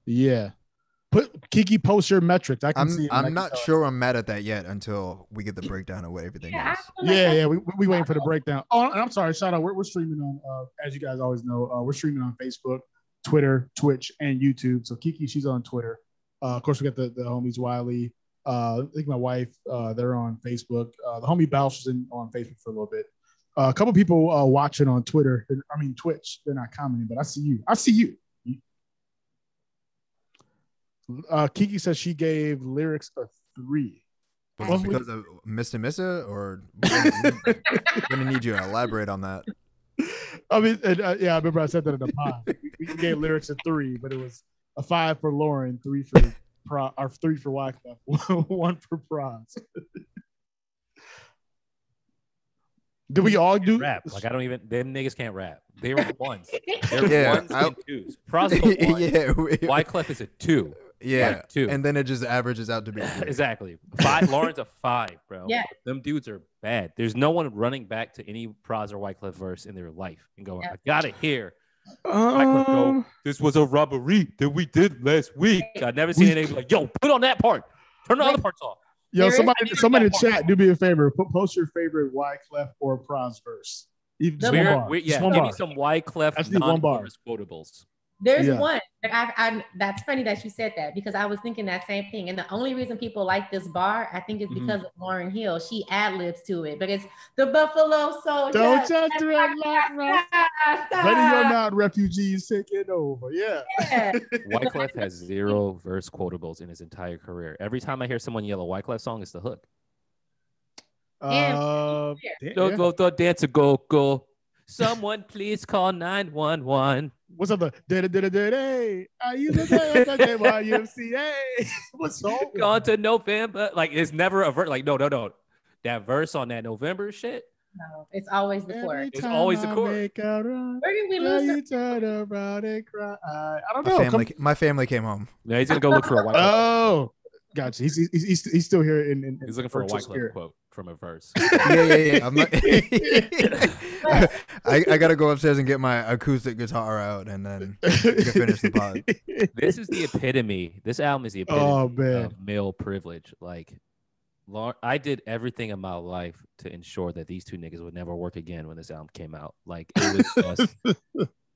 Yeah. Kiki, post your metrics. I can see. I'm not sure I'm mad at that yet until we get the breakdown of what everything is. Yeah. We waiting for the breakdown. Oh, and I'm sorry. Shout out. We're streaming on, as you guys always know, we're streaming on Facebook, Twitter, Twitch, and YouTube. So Kiki, she's on Twitter. Of course, we got the homies Wiley. I think my wife. They're on Facebook. The homie Bausch was on Facebook for a little bit. A couple people watching on Twitter. Twitch. They're not commenting, but I see you. Kiki says she gave lyrics a 3. Was it because of Mr. Missa, or I'm gonna need you to elaborate on that? I mean, yeah, I remember I said that in the pod. We gave lyrics a 3, but it was a 5 for Lauren, 3 for 3 for Wyclef, 1 for Pras. Did we all do rap? Like, I don't even. Them niggas can't rap. They were ones. They're ones and twos. Pras is a 1. Yeah, Wyclef is a 2. Yeah, like 2. And then it just averages out to be 3. Exactly. 5. Lauren's a 5, bro. Yeah. Them dudes are bad. There's no one running back to any Pras or Wyclef verse in their life and going, I got it here. Wyclef go, this was a robbery that we did last week. I've never seen anybody like, yo, put on that part. Turn the other parts off. Yo, somebody in the chat, do me a favor. Post your favorite Wyclef or Pras verse. Give me some Wyclef non-chorus quotables. There's one. That's funny that you said that because I was thinking that same thing. And the only reason people like this bar, I think, is because of Lauryn Hill. She ad-libs to it, but it's the Buffalo Soldier. Don't touch the red light, ready or not, refugees taking over. Yeah. Wyclef has 0 verse quotables in his entire career. Every time I hear someone yell a Wyclef song, it's the hook. Go dance a go. Someone please call 911. What's up? The are you the YMCA? What's song? Gone to November. Like it's never a verse. Like no. That verse on that November shit. No, it's always the chorus. It's always the chorus. Where did we lose? You turn around and cry. I don't know. My family came home. No, he's gonna go look for a Wyclef. Oh, gotcha. He's still here in he's looking for a Wyclef quote from a verse. Yeah. I'm not... I gotta go upstairs and get my acoustic guitar out, and then finish the pod. This is the epitome. This album is the epitome of male privilege. Like, I did everything in my life to ensure that these two niggas would never work again when this album came out. Like, it was just,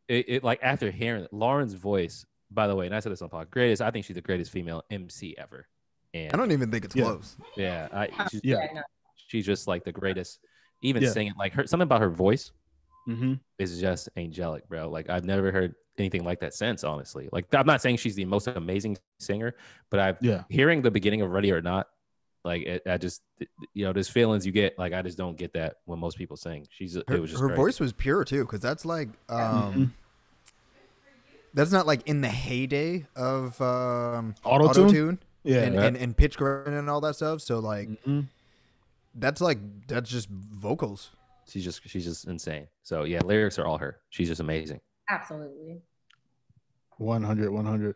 it like after hearing it, Lauren's voice. By the way, and I said this on the podcast, I think she's the greatest female MC ever. And I don't even think it's close. Yeah, she's just like the greatest. Even singing, like something about her voice is just angelic, bro. Like I've never heard anything like that since, honestly. Like I'm not saying she's the most amazing singer, but hearing the beginning of Ready or Not, like I just, there's feelings you get. Like I just don't get that when most people sing. Her voice was pure too, because that's like that's not like in the heyday of auto-tune. And pitch correction and all that stuff. So like that's just vocals. She's just insane. So yeah, lyrics are all her. She's just amazing. Absolutely. 100.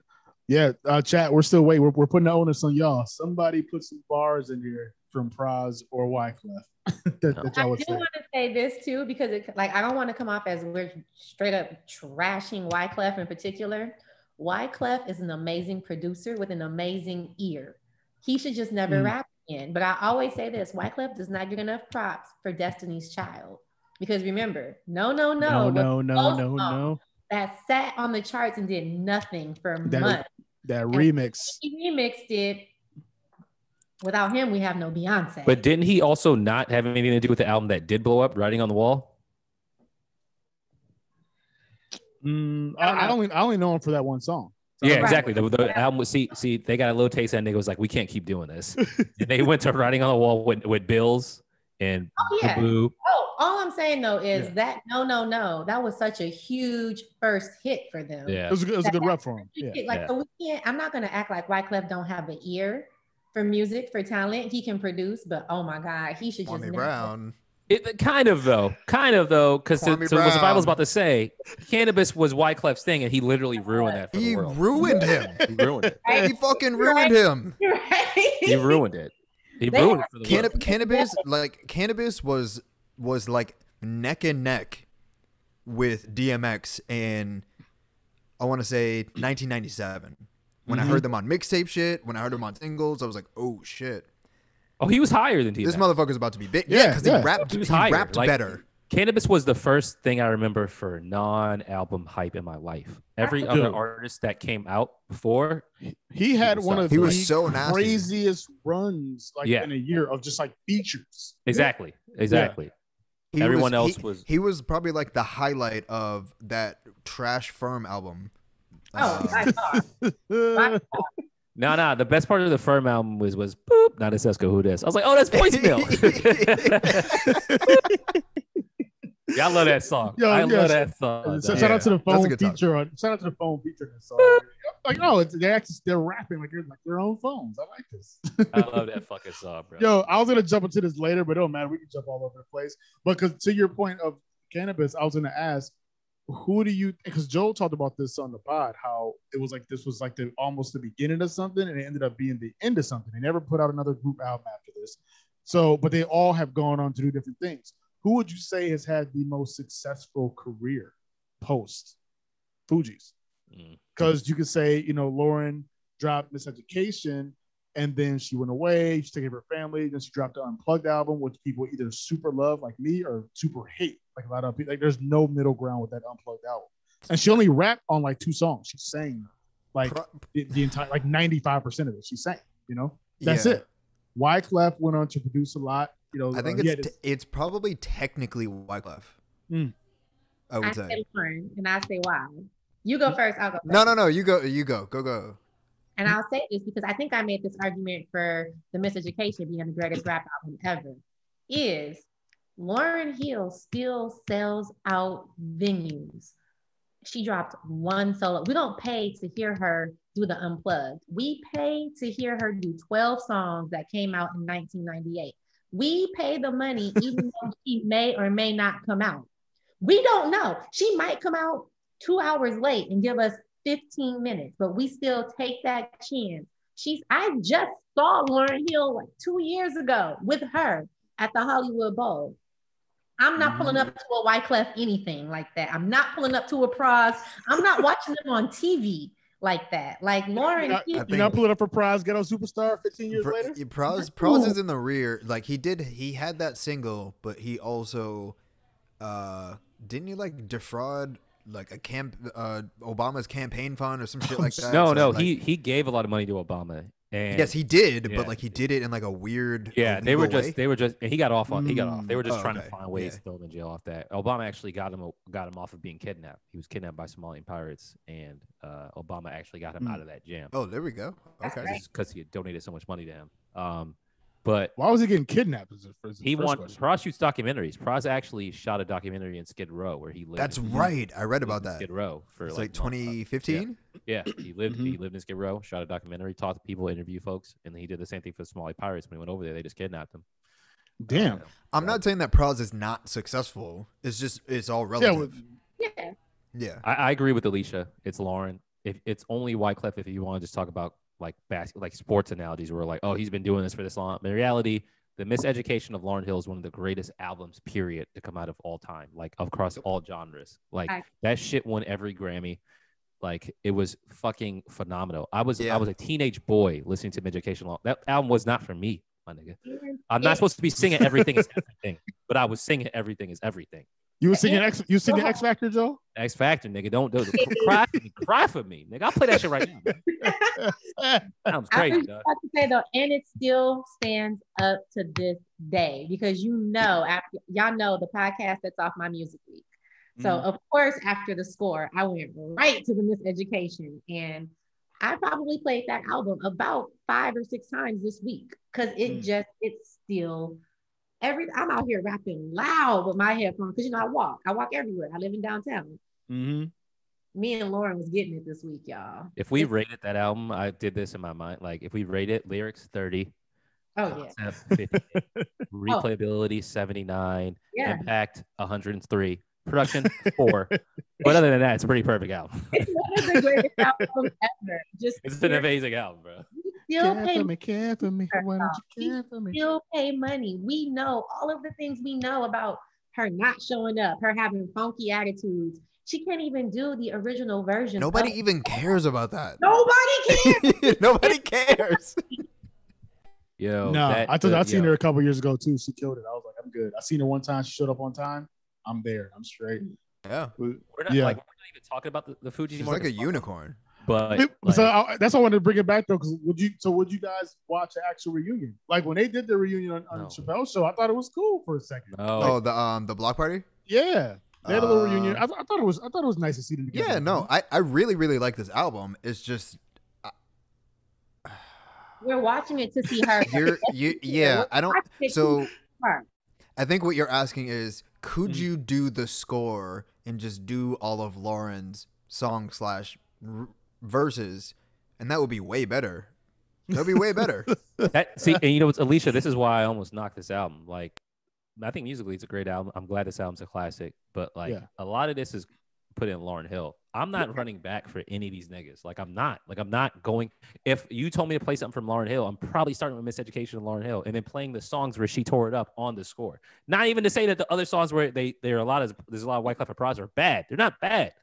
Yeah, chat, we're still waiting. We're putting the onus on y'all. Somebody put some bars in here from Pras or Wyclef. that I would do want to say this too, because I don't want to come off as we're straight up trashing Wyclef in particular. Wyclef is an amazing producer with an amazing ear. He should just never rap again. But I always say this: Wyclef does not get enough props for Destiny's Child, because remember, no, that sat on the charts and did nothing for months. That remix. He remixed it. Without him, we have no Beyonce. But didn't he also not have anything to do with the album that did blow up, Writing on the Wall? I only know him for that one song. Yeah, exactly. The album was see, they got a little taste, and nigga was like, we can't keep doing this. And they went to Writing on the Wall with Bills and Boo. Oh, all I'm saying though is that no, that was such a huge first hit for them. Yeah, it was a good rep for him. So we can't. I'm not gonna act like Wyclef don't have an ear for music, for talent. He can produce, but oh my God, he should just Brown. Kind of though, because what I was about to say, Cannabis was Wyclef's thing, and he literally ruined that for the world. Ruined him. He ruined it. He fucking ruined him. He ruined it. He ruined it for the world. Cannabis was like neck and neck with DMX in, I want to say 1997. When I heard them on mixtape shit, when I heard them on singles, I was like, oh shit. Oh, he was higher than DMX. This motherfucker's about to be big. Yeah, because he rapped better. Cannabis was the first thing I remember for non-album hype in my life. Every other artist that came out before, he had one of the craziest runs in a year of just like features. Exactly. Everyone else was. He was probably like the highlight of that Trash Firm album. I thought. No. The best part of the Firm album was boop. Not a Sesko. Who this? I was like, oh, that's voicemail. Yeah, I love that song. I love that song. Shout out to the phone feature on. Shout out to the phone feature in the song. Like, no, they're rapping like their own phones. I like this. I love that fucking song, bro. Yo, I was gonna jump into this later, but it don't matter. We can jump all over the place. Because to your point of Cannabis, I was gonna ask, who do you? Because Joel talked about this on the pod, how it was like this was like almost the beginning of something, and it ended up being the end of something. They never put out another group album after this. So, but they all have gone on to do different things. Who would you say has had the most successful career post Fugees? Because you could say, Lauren dropped Miseducation, and then she went away. She took care of her family. Then she dropped the Unplugged album, which people either super love, like me, or super hate, like a lot of people. Like, there's no middle ground with that Unplugged album. and she only rapped on like 2 songs. She sang like the entire, like 95% of it. She sang. You know, that's it. Wyclef went on to produce a lot. You know, I think it's probably technically Wyclef. I would say. And I say why. You go first. I'll go first. No. You go. Go. And I'll say this because I think I made this argument for the Miseducation being the greatest rap album ever. Is Lauryn Hill still sells out venues? She dropped 1 solo. We don't pay to hear her do the unplugged. We pay to hear her do 12 songs that came out in 1998. We pay the money even though she may or may not come out. We don't know. She might come out 2 hours late and give us 15 minutes, but we still take that chance. I just saw Lauryn Hill like 2 years ago with her at the Hollywood Bowl. I'm not pulling up to a Wyclef anything like that. I'm not pulling up to a Pras. I'm not watching them on TV like that. Like Lauryn, you're not pulling up for Pras, Ghetto Superstar 15 years later? Pras is in the rear. Like he had that single, but he also didn't he like defraud like Obama's campaign fund or some shit like that? No, he gave a lot of money to Obama. And yes, he did, but like he did it in like a weird they were just and he got off. They were just trying to find ways to throw him in jail off that. Obama actually got him off of being kidnapped. He was kidnapped by Somalian pirates, and Obama actually got him out of that jam. Oh, there we go. Okay, because he had donated so much money to him. But why was he getting kidnapped? He wanted Pras shoots documentaries. Pras actually shot a documentary in Skid Row where he lived. That's right. I read about that. Skid Row for it's like 2015. Yeah, he lived in Skid Row, shot a documentary, talked to people, interviewed folks, and he did the same thing for the Somali pirates. When he went over there, they just kidnapped him. Damn. I'm not saying that Pras is not successful. It's all relative. Yeah. I agree with Alicia. It's Lauryn. If it's only Wyclef, if you want to just talk about like sports analogies, where like, oh, he's been doing this for this long. But in reality, the Miseducation of Lauryn Hill is one of the greatest albums, period, to come out of all time, like across all genres. Like that shit won every Grammy. Like it was fucking phenomenal. I was a teenage boy listening to Miseducation. That album was not for me, my nigga. I'm not supposed to be singing Everything Is Everything, but I was singing Everything Is Everything. You were singing X Factor, Joe? X Factor, nigga. Don't do it. Cry for me, nigga. I'll play that shit right now. Sounds crazy, dog. I have to say though, and it still stands up to this day because after y'all know the podcast that's off my music week. So of course, after the score, I went right to the Miseducation, and I probably played that album about 5 or 6 times this week because it's still. I'm out here rapping loud with my headphones because I walk everywhere. I live in downtown. Me and Lauren was getting it this week, y'all. If we rated that album, I did this in my mind. Like if we rate it, lyrics 30, 50, replayability 79, impact 103, production 4. But other than that, it's a pretty perfect album. It's one of the greatest albums ever. It's an amazing album, bro. Care for me. Still pay money. We know all of the things we know about her not showing up, her having funky attitudes. She can't even do the original version. Nobody even cares about that. Nobody cares. Nobody cares. Yo, I seen her a couple years ago too. She killed it. I was like, I'm good. I seen her one time. She showed up on time. I'm there. I'm straight. Yeah. We're not even talking about the Fugees anymore. She's like a unicorn. But so that's why I wanted to bring it back though, because would you guys watch an actual reunion? Like when they did the reunion on Chappelle's show, I thought it was cool for a second. The block party? Yeah. They had a little reunion. I thought it was nice to see them together. Yeah, no, I really, really like this album. It's just we're watching it to see her. I think what you're asking is, could you do the score and just do all of Lauren's song / verses, and that would be way better. That would be way better. And it's Alicia. This is why I almost knocked this album. Like, I think musically it's a great album. I'm glad this album's a classic, but a lot of this is put in Lauryn Hill. I'm not running back for any of these niggas. I'm not going. If you told me to play something from Lauryn Hill, I'm probably starting with Miseducation of Lauryn Hill and then playing the songs where she tore it up on the score. Not even to say that the other songs where there's a lot of Wyclef Pras are bad. They're not bad.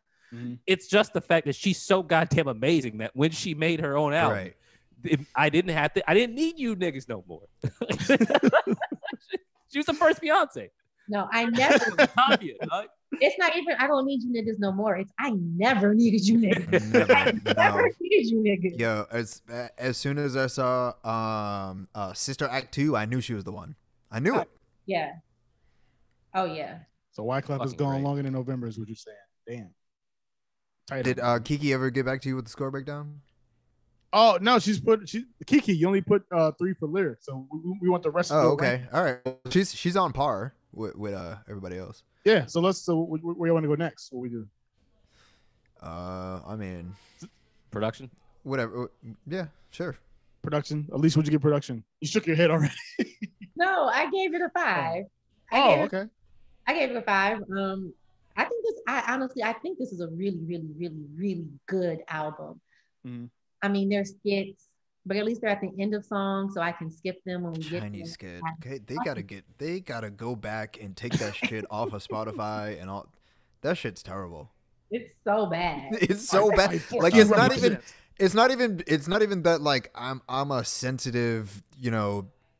It's just the fact that she's so goddamn amazing that when she made her own album, I didn't need you niggas no more. She was the first Beyonce. No, I never. It's not even I don't need you niggas no more. It's I never needed you niggas. I never needed you niggas. Yo, as soon as I saw Sister Act 2, I knew she was the one. I knew it. Yeah. Oh yeah. So Wyclef is Fucking gone great. longer than November is what you're saying. Damn. Tight Did up. Kiki ever get back to you with the score breakdown? Oh no, Kiki. You only put 3 for lyrics, so we want the rest. Oh, of the okay, ranking. all right. She's on par with everybody else. Yeah. So where you want to go next? What we do? I mean, Production. whatever. Yeah, sure. Production. At least, would you get production? You shook your head already. No, I gave it a 5. Okay. I gave it a 5. I think this is a really, really, really, really good album. Mm-hmm. I mean, there's skits, but at least they're at the end of songs, so I can skip them when we get Chinese to them. skit. Okay, they gotta go back and take that shit off of Spotify and all. That shit's terrible. It's so bad. It's so bad. Like it's not even that like I'm a sensitive,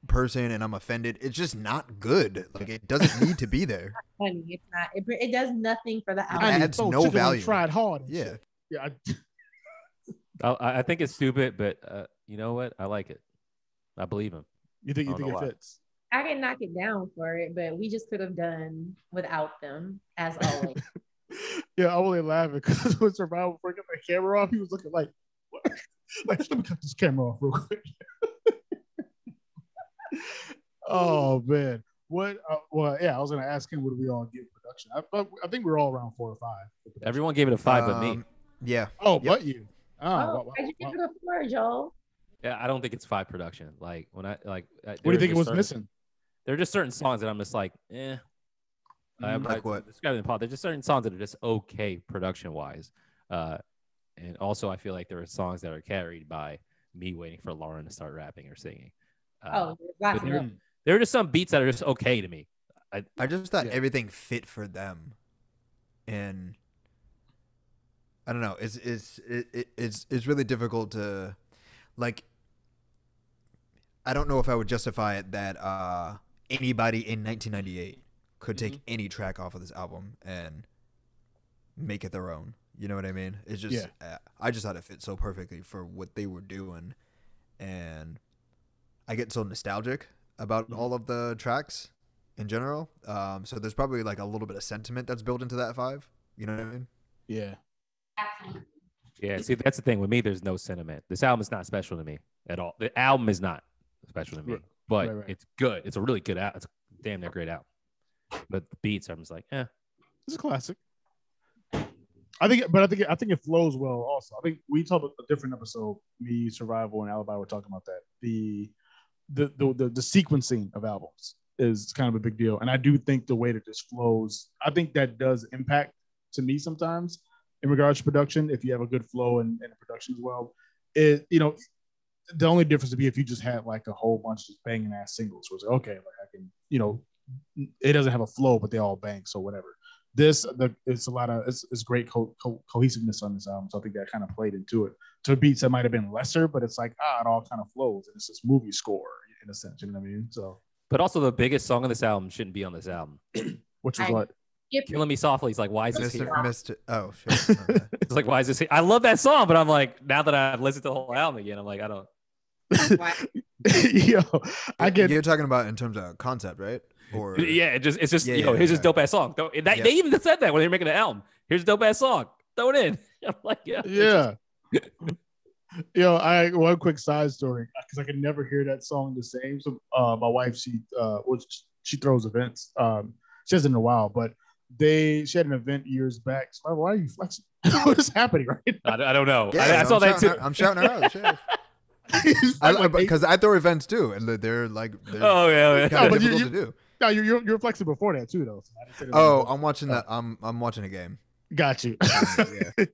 person and I'm offended. It's just not good. Like it doesn't need to be there. Honey, it's not. It does nothing for the It album. adds no value. Tried hard. Yeah. Yeah. I think it's stupid, but you know what? I like it. I believe him. You think I don't know it why. fits? I can knock it down for it, but we just could have done without them, as always. Yeah, I'm only laughing because when Survival freaking the camera off, he was looking like, what? Like, let me cut this camera off real quick. Oh man, what? Well, yeah, I was gonna ask him what do we all give production. I think we're all around 4 or 5. Everyone gave it a 5, but me. Yeah. Oh, Yep. but you. Why'd you give it a 4, Joel? Yeah, I don't think it's 5 production. Like when I like. What do you think it was missing? There are just certain songs that I'm just like, eh. Like what? Describing the pop. There's just certain songs that are just okay production wise, and also I feel like there are songs that are carried by me waiting for Lauren to start rapping or singing. There's lots of them. There are just some beats that are just okay to me. I just thought everything fit for them, and I don't know. It's really difficult to, like. I don't know if I would justify it that anybody in 1998 could take any track off of this album and make it their own. You know what I mean? It's just I just thought it fit so perfectly for what they were doing, and I get so nostalgic about all of the tracks in general. So there's probably like a little bit of sentiment that's built into that 5. You know what I mean? Yeah. Absolutely. Yeah, see, that's the thing. With me, there's no sentiment. This album is not special to me at all. The album is not special to me, but it's good. It's a really good album. It's a damn near great album. But the beats, I'm just like, It's a classic. I think it flows well. Also, I think we talked about a different episode. Me, Survival, and Alibi were talking about that. The sequencing of albums is kind of a big deal, and I do think the way that this flows, I think that does impact to me sometimes in regards to production. If you have a good flow and production as well, the only difference would be if you just had like a whole bunch of just banging ass singles. Was like, okay, like I can, it doesn't have a flow, but they all bang, so whatever. It's a lot of it's great cohesiveness on this album, so I think that kind of played into it. To beats that might have been lesser, but it's like it all kind of flows, and it's this movie score in a sense. You know what I mean? So, but also the biggest song on this album shouldn't be on this album. Which is what? Killing Me Softly. He's like, why is this here? Oh, shit. Okay. It's like, why is this here? I love that song, but I'm like, now that I've listened to the whole album again, I'm like, I don't. Yo, I get. You're talking about in terms of concept, right? Or it's just here's this dope ass song. They even said that when they were making the album. Here's a dope ass song. Throw it in. I'm like, yeah. One quick side story because I can never hear that song the same. So my wife, she throws events. She hasn't in a while, but she had an event years back. So why are you flexing? What is happening right now? I don't know. Yeah, I saw that too. I'm shouting her out. Shit. Because I throw events too, and they're kind of difficult to do. No, you're flexing before that too, though. So I'm watching that. I'm watching a game. Got you. Yeah.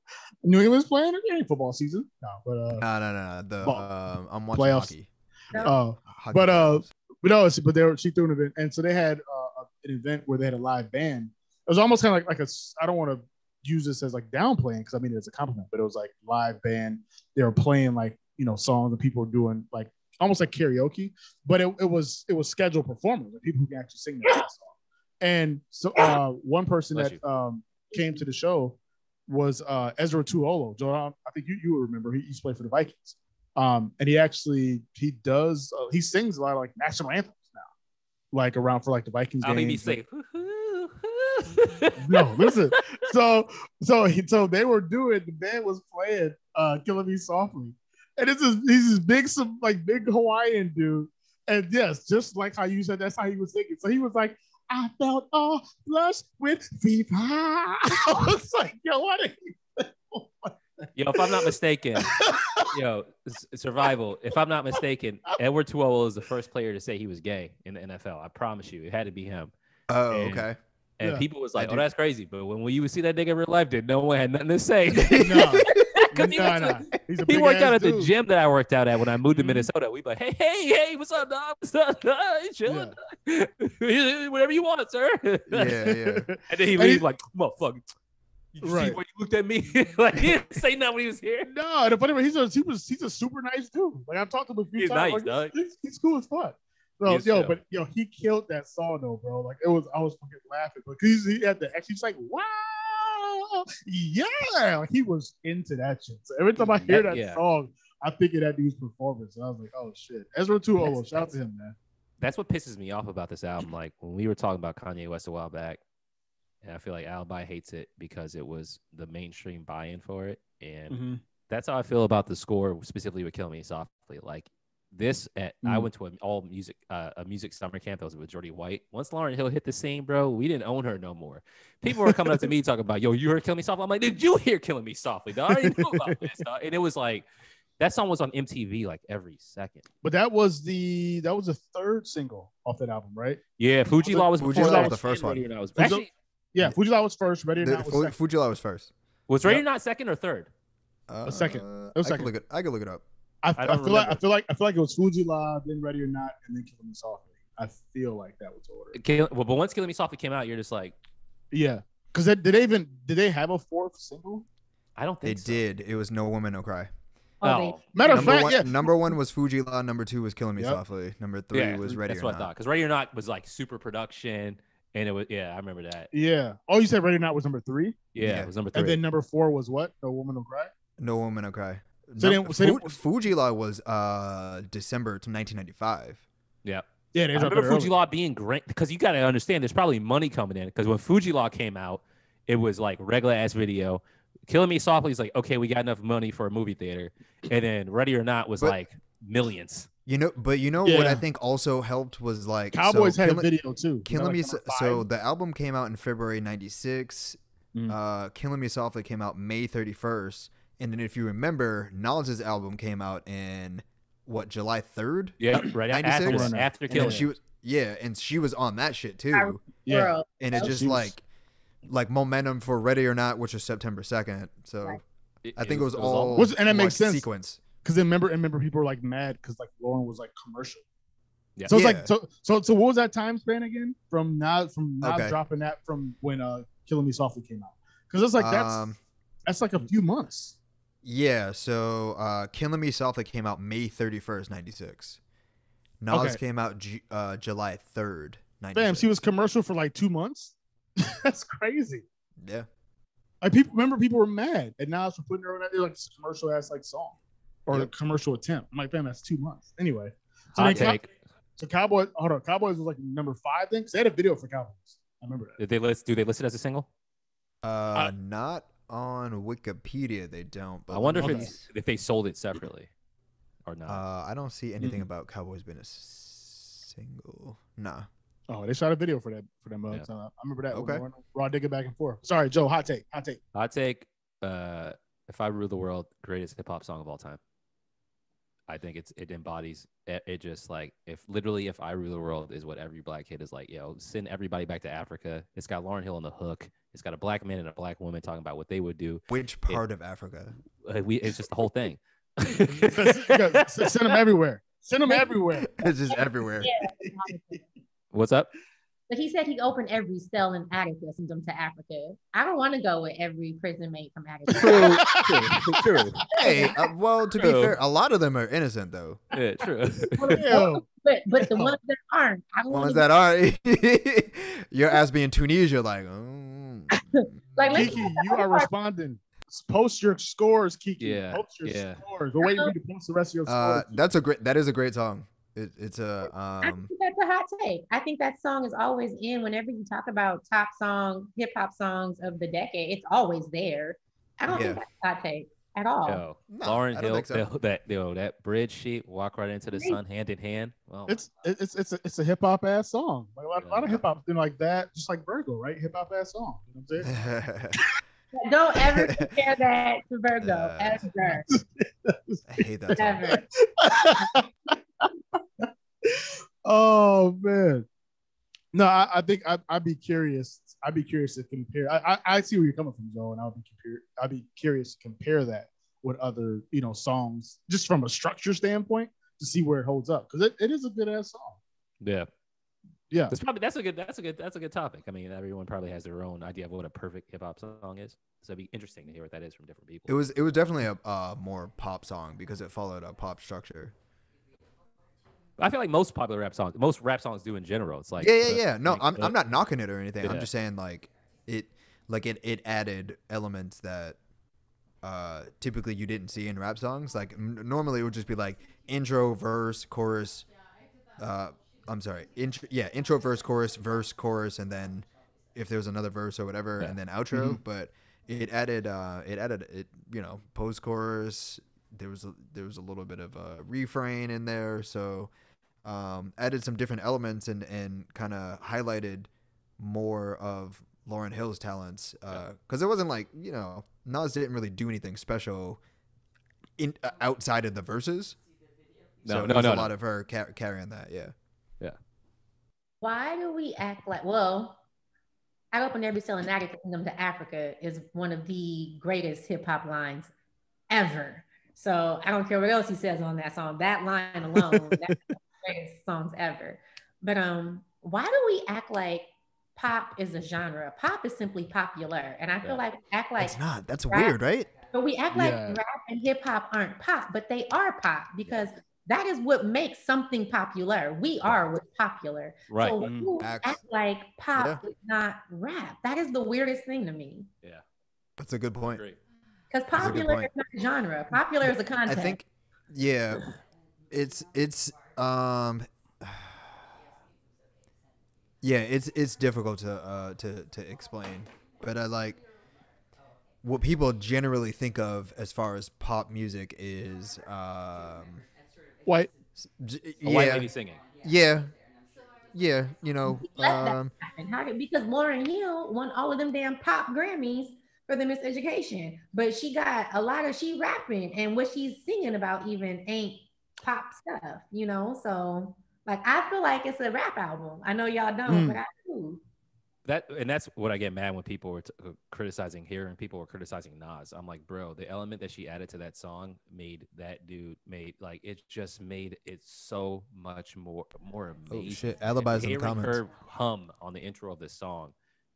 New England's playing. It ain't football season. No, but no. I'm watching playoffs. hockey. No. But she threw an event, and so they had an event where they had a live band. It was almost kind of like a. I don't want to use this as like downplaying because I mean it's a compliment, but it was like live band. They were playing like songs that people were doing like almost like karaoke, but it was scheduled performers, like people who can actually sing their ass off. And so one person Bless that came to the show was Ezra Tuolo. Joe, I think you would remember. He used to play for the Vikings. And he does he sings a lot of like national anthems now, like around for like the Vikings I'll games. be safe. No, listen. So they were doing, the band was playing Killing Me Softly. And he's this big Hawaiian dude. And yes, just like how you said, that's how he was thinking. So he was like, I felt all flushed with fever. I was like, yo, what are you? Yo, if I'm not mistaken, survival. If I'm not mistaken, Edward Tuolo is the first player to say he was gay in the NFL. I promise you, it had to be him. Oh, okay. And people was like, "Oh, that's crazy." But when you would see that nigga in real life, no one had nothing to say. He worked out at the gym that I worked out at when I moved to Minnesota. We'd be like, "Hey, what's up, dog? What's up, dog? Chilling, whatever you want, sir." Yeah. And then he leaves like, "Motherfucker." You see when you looked at me, like he didn't say nothing when he was here. No, the funny he's a super nice dude. Like I've talked to him a few times. Nice, like, he's cool as fuck. So, he killed that song though, bro. Like I was fucking laughing because he had the actually like, wow, yeah, like he was into that shit. So every time I hear that song, I think of that dude's performance, and I was like, oh shit, Ezra Tuolo, shout out to him, man. That's what pisses me off about this album. Like when we were talking about Kanye West a while back. And I feel like Alibi hates it because it was the mainstream buy-in for it. And that's how I feel about the score, specifically with Kill Me Softly. Like this, I went to a music summer camp that was majority white. Once Lauryn Hill hit the scene, bro, we didn't own her no more. People were coming up to me talking about, yo, you heard Kill Me Softly? I'm like, did you hear Killing Me Softly, dog? I already knew about this, dog. And it was like, that song was on MTV like every second. But that was the third single off that album, right? Yeah, Fuji Law was the first one. Actually, yeah, Fuji Law was first. Ready or Not was second. Fuji Law was first. Was Ready or Not second or third? Second. It was second. I could look it up. I feel like it was Fuji Law, then Ready or Not, and then Killing Me Softly. I feel like that was the order. But once Killing Me Softly came out, you're just like, yeah. Because did they have a fourth single? I don't think they did. It was No Woman No Cry. Oh, matter of fact, number one was Fuji Law. Number two was Killing Me Softly. Number three was Ready or Not. That's what I thought. Because Ready or Not was like super production. And it was, I remember that. Yeah. Oh, you said Ready or Not was number 3? Yeah, it was number 3. And then number 4 was what? No Woman No Cry? No Woman No Cry. Fuji Law was December to 1995. Yeah. Yeah, I remember Fuji Law being great because you got to understand there's probably money coming in because when Fuji Law came out, it was like regular ass video. Killing Me Softly is like, okay, we got enough money for a movie theater. And then Ready or Not was like millions. What I think also helped was like Cowboys had a video too. Killing Me. So the album came out in February '96. Killing Me Softly came out May 31st, and then if you remember, Nas's album came out in July 3rd. Yeah, right after Killing. And she was on that shit too. Yeah, and it just like momentum for Ready or Not, which is September 2nd. So I think it was all and it makes sense sequence. Because remember people were like mad because like Lauren was like commercial. Yeah. So it's like so what was that time span again? From Nas dropping that from when Killing Me Softly came out. Because it's like that's like a few months. Yeah, so Killing Me Softly came out May 31st, 96. Nas came out July 3rd, 96. Bam, she was commercial for like 2 months. That's crazy. Yeah. Like people were mad at Nas for putting her on that like commercial ass like song. Or a commercial attempt. I'm like, man, that's 2 months. Anyway. So Cowboys was like number 5 then? Because they had a video for Cowboys. I remember that. Do they list it as a single? Not on Wikipedia, they don't. But I wonder if they sold it separately or not. I don't see anything about Cowboys being a single. Nah. Oh, they shot a video for them. Yeah. So I remember that. Okay. Raw digging back and forth. Sorry, Joe. Hot take. Hot take. If I Rule the World, greatest hip hop song of all time. I think it embodies it. Just like if I Rule the World is what every black kid is like, yo, send everybody back to Africa. It's got Lauryn Hill on the hook. It's got a black man and a black woman talking about what they would do. Which part of Africa? It's just the whole thing. Send them everywhere. It's just everywhere. Yeah. What's up? But he said he opened every cell in Attica sent them to Africa. I don't want to go with every prison mate from Attica. True. Hey, well, to be fair, a lot of them are innocent though. Yeah, true. But the ones that aren't, I don't Ones want to that are, your ass being Tunisia, like, like Kiki, you are responding. Post your scores, Kiki. Yeah, Post your yeah. scores. We're waiting for you to post the rest of your scores. that is a great song. It's a I think that's a hot take. I think that song is always in whenever you talk about top song, hip hop songs of the decade. It's always there. I don't think that's a hot take at all. Yo, No, Lauren I don't Hill, think that bridge sheet, walk right into the sun, hand in hand. Well, It's a hip hop ass song. Like a lot of hip hop been like that, just like Virgo, right? Hip hop ass song. You know what I'm saying? Don't ever compare that to Virgo ever. I hate that song. Ever. Oh man. No, I think I'd be curious. I'd be curious to compare. I see where you're coming from, Joe, and I'd be curious to compare that with other, songs, just from a structure standpoint, to see where it holds up, because it is a good ass song. yeah. Yeah. That's a good topic. I mean, everyone probably has their own idea of what a perfect hip hop song is. So it'd be interesting to hear what that is from different people. It was definitely a more pop song because it followed a pop structure. I feel like most rap songs do in general. It's like Yeah. No, I'm not knocking it or anything. Yeah. I'm just saying it added elements that typically you didn't see in rap songs. Like normally it would just be like intro, verse, chorus. Intro, verse, chorus, and then if there was another verse or whatever, and then outro. Mm-hmm. But it added post chorus. There was a little bit of a refrain in there, so added some different elements and kind of highlighted more of Lauryn Hill's talents. Because it wasn't like Nas didn't really do anything special outside of the verses. So a lot of her carrying that, yeah. Why do we act like, well, I opened every cell in Attica send them to Africa is one of the greatest hip hop lines ever. So I don't care what else he says on that song. That line alone, that's one of the greatest songs ever. But why do we act like pop is a genre? Pop is simply popular, and I feel like it's not. That's rap, weird, right? But we act like rap and hip hop aren't pop, but they are pop because that is what makes something popular. We are what's popular. Right. So you act like pop is not rap. That is the weirdest thing to me. Yeah. That's a good point. Because popular is not a genre. Popular is a concept. I think, it's difficult to explain, but I like what people generally think of as far as pop music is white lady singing. Yeah. Because Lauryn Hill won all of them damn pop Grammys for the Miseducation, but she got she rapping, and what she's singing about even ain't pop stuff, So like, I feel like it's a rap album. I know y'all don't, but I do. That's what I get mad when people were criticizing here and people were criticizing Nas. I'm like, bro, the element that she added to that song made it so much more amazing. Oh shit, Alibi's in the comments. Her hum on the intro of this song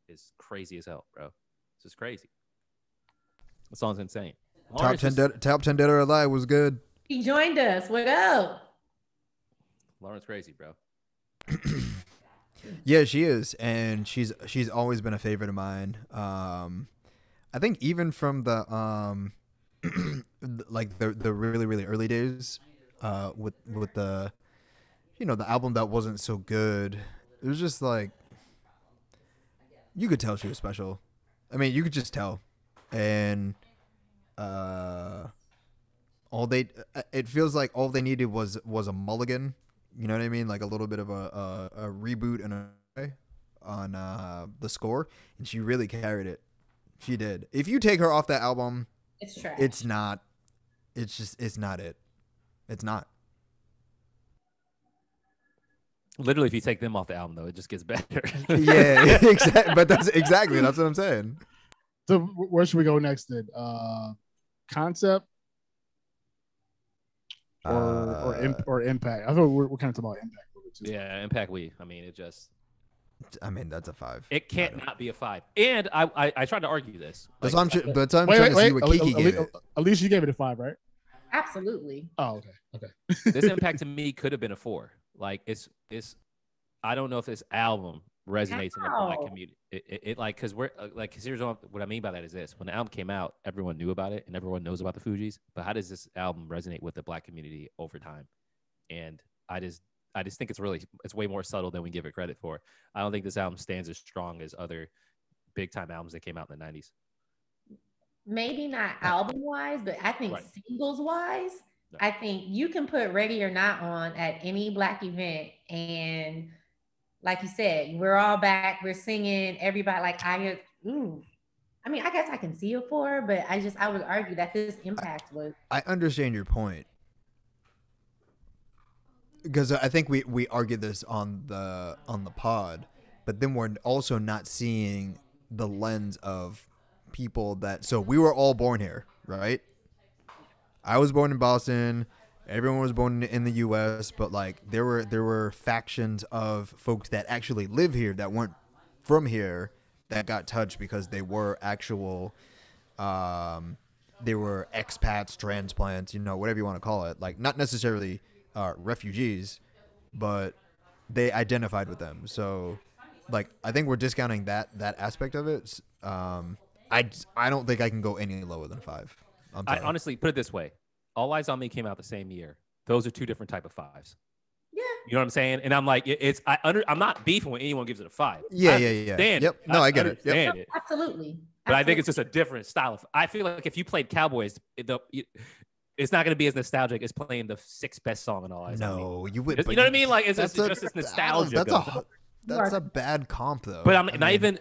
is crazy as hell, bro. It's just crazy. The song's insane. Top 10 Dead or Alive was good. He joined us. What up? Lauren's crazy, bro. Yeah, she is, and she's always been a favorite of mine. I think even from the like the really really early days, with the the album that wasn't so good, it was just like you could tell she was special. I mean, you could just tell, and it feels like all they needed was a mulligan. You know what I mean? Like a little bit of a reboot on the score, and she really carried it. She did. If you take her off that album, it's trash. It's not. It's not it. It's not. Literally, if you take them off the album, though, it just gets better. Yeah, exactly. But that's what I'm saying. So where should we go next then? Concept or impact? I thought we're kind of talking about impact a little bit too. Yeah, impact. I mean, it just I mean, that's a 5. It can't not be a 5. And I tried to argue this. That's Like, why I'm trying to see what Kiki gave it. Alicia, you gave it a 5, right? Absolutely. Oh, okay. this impact to me could have been a 4. Like it's I don't know if this album resonates in the Black community. It like because we're like cause here's what I mean by that is this: when the album came out, everyone knew about it and everyone knows about the Fugees. But how does this album resonate with the Black community over time? And I just think it's way more subtle than we give it credit for. I don't think this album stands as strong as other big time albums that came out in the 90s. Maybe not album wise, but I think singles wise, I think you can put Ready or Not on at any Black event. And like you said, we're all back, we're singing, everybody like I mean, I guess I can see it for, but I would argue that this impact was. I understand your point. Because I think we argued this on the pod, but then we're also not seeing the lens of people that so we were all born here, right? I was born in Boston. Everyone was born in the U.S., but like there were factions of folks that actually live here that weren't from here that got touched because they were actual, they were expats, transplants, whatever you want to call it. Like not necessarily refugees, but they identified with them. So, like I think we're discounting that aspect of it. I don't think I can go any lower than 5. I honestly put it this way: All Eyes on Me came out the same year. Those are 2 different type of 5s. Yeah, you know what I'm saying? And I'm like, I'm not beefing when anyone gives it a 5. Yeah. Yep. No, I get it. Yep. No, absolutely. But I think it's just a different style. I feel like if you played Cowboys, it's not going to be as nostalgic as playing the 6th best song in All Eyes on Me. No, you would. You know what I mean? Like it's just this nostalgia. That's a bad comp though. But not even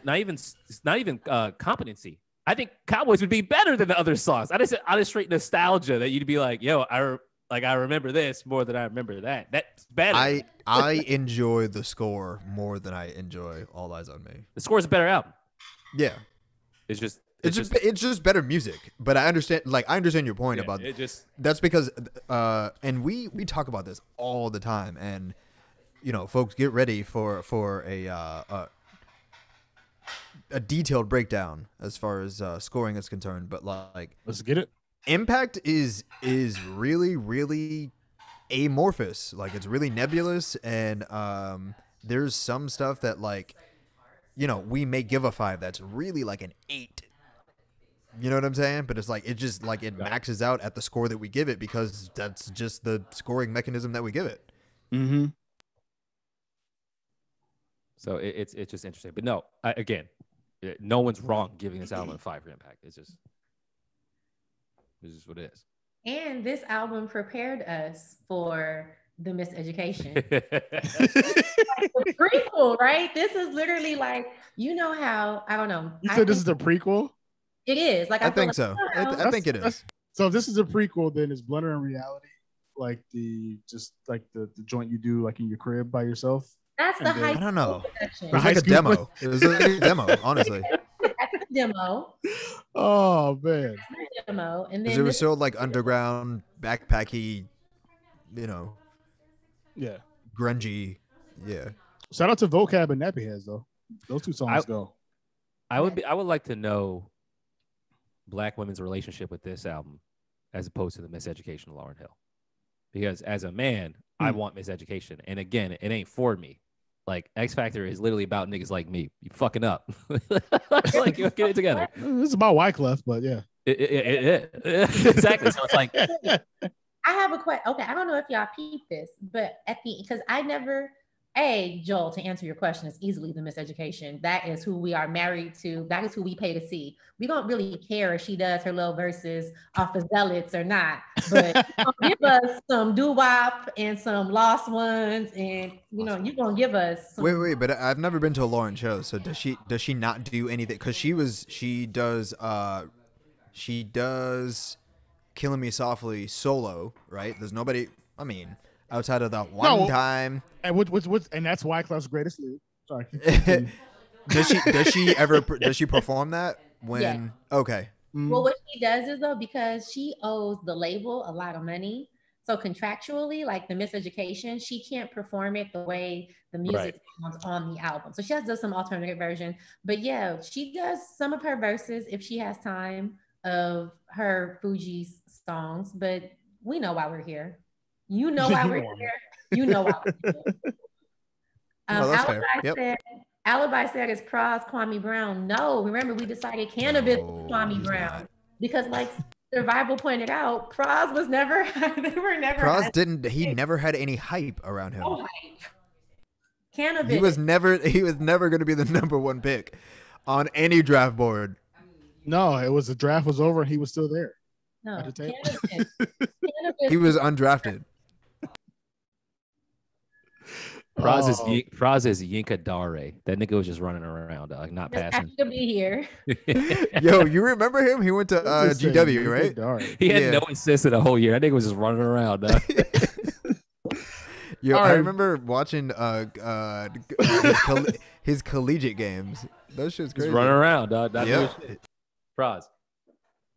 competency. I think Cowboys would be better than the other songs. I just straight nostalgia that you'd be like, yo, I remember this more than I remember that. That's better. I enjoy the score more than I enjoy All Eyes on Me. The score is a better album. Yeah, it's just better music. But I understand your point about it. That's because and we talk about this all the time, and folks, get ready for a detailed breakdown as far as scoring is concerned, but like let's get it. Impact is really, really amorphous. Like it's really nebulous, and there's some stuff that like we may give a 5 that's really like an 8. You know what I'm saying? But it's like it maxes out at the score that we give it because that's just the scoring mechanism that we give it. Mm-hmm. So it's just interesting. But no, again, no one's wrong giving this album a 5 for Impact. It's just what it is. And this album prepared us for the miseducation. The prequel, right? This is literally like, how, I don't know. You said this is a prequel? It is. Like I think so. I think it is. So if this is a prequel, then is Blunter in Reality like the joint you do like in your crib by yourself? That's the high. I don't know. Production. It was like a demo. It was a demo, honestly. That's a demo. Oh man. Demo, and then it was so like underground, backpacky, yeah, grungy, yeah. Shout out to Vocab and Nappy Heads though. Those 2 songs go. I would like to know Black women's relationship with this album as opposed to the Miseducation of Lauryn Hill, because as a man, I want Miseducation, and again, it ain't for me. Like X Factor is literally about niggas like me. You fucking up. Like get it together. It's about Wyclef, but yeah. Exactly. So it's like I have a question. Okay, I don't know if y'all peep this, but because I never, Joel, to answer your question, is easily the Miseducation. That is who we are married to. That is who we pay to see. We don't really care if she does her little verses off of Zealots or not, but give us some doo-wop and some Lost Ones, and you're gonna give us some... Wait, but I've never been to a Lauryn show, so does she not do anything? Because she does Killing Me Softly solo, right? There's nobody, outside of that one time. And and that's Wyclef's greatest lead. Sorry. Does she perform that when? Yes. Okay. Well, what she does is though, because she owes the label a lot of money, So contractually, like the Miseducation, she can't perform it the way the music sounds on the album. So she has to do some alternative version. But yeah, she does some of her verses if she has time of her Fugees songs. But we know why we're here. You know why we're here. You know why we're here. That's fair. Alibi said it's Pras, Kwame Brown. No, remember we decided Cannabis was Kwame Brown. Not. Because like Survival pointed out, Pras was never, they were never. Pras didn't, he never had any hype around him. No hype. Cannabis. He was never going to be the number one pick on any draft board. No, it was the draft was over and he was still there. No, Cannabis. He was undrafted. Pras is Yinka Dare. That nigga was just running around, not passing. Happy to be here. Yo, you remember him? He went to GW, right? He had no assists in the whole year. That nigga was just running around. Yo, I remember watching his collegiate games. That shit's crazy. He's running around, dog. Pras.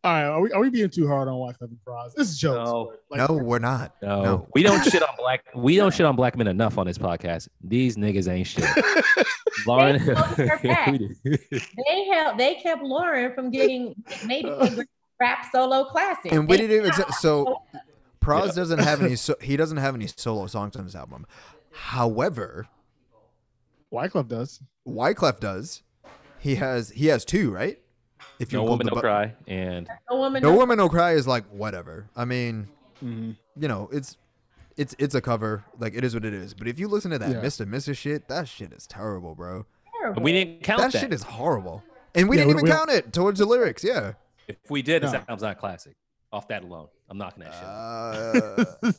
All right, are we being too hard on Wyclef and Pras? This is jokes. No, we're not. No, we don't shit on black. We don't shit on black men enough on this podcast. These niggas ain't shit. Lauren, they kept Lauren from getting maybe a rap solo classic. And we didn't even so. Pras doesn't have any. He doesn't have any solo songs on this album. However, Wyclef does. Wyclef does. He has two, right? If No Woman No Cry and No Woman No Cry is like whatever. I mean, you know, it's a cover. Like it is what it is. But if you listen to that Mr. shit, that shit is terrible, bro. Terrible. We didn't count that. That shit is horrible. And we didn't even count it towards the lyrics. Yeah. If we did, it sounds not classic. Off that alone, I'm knocking that shit.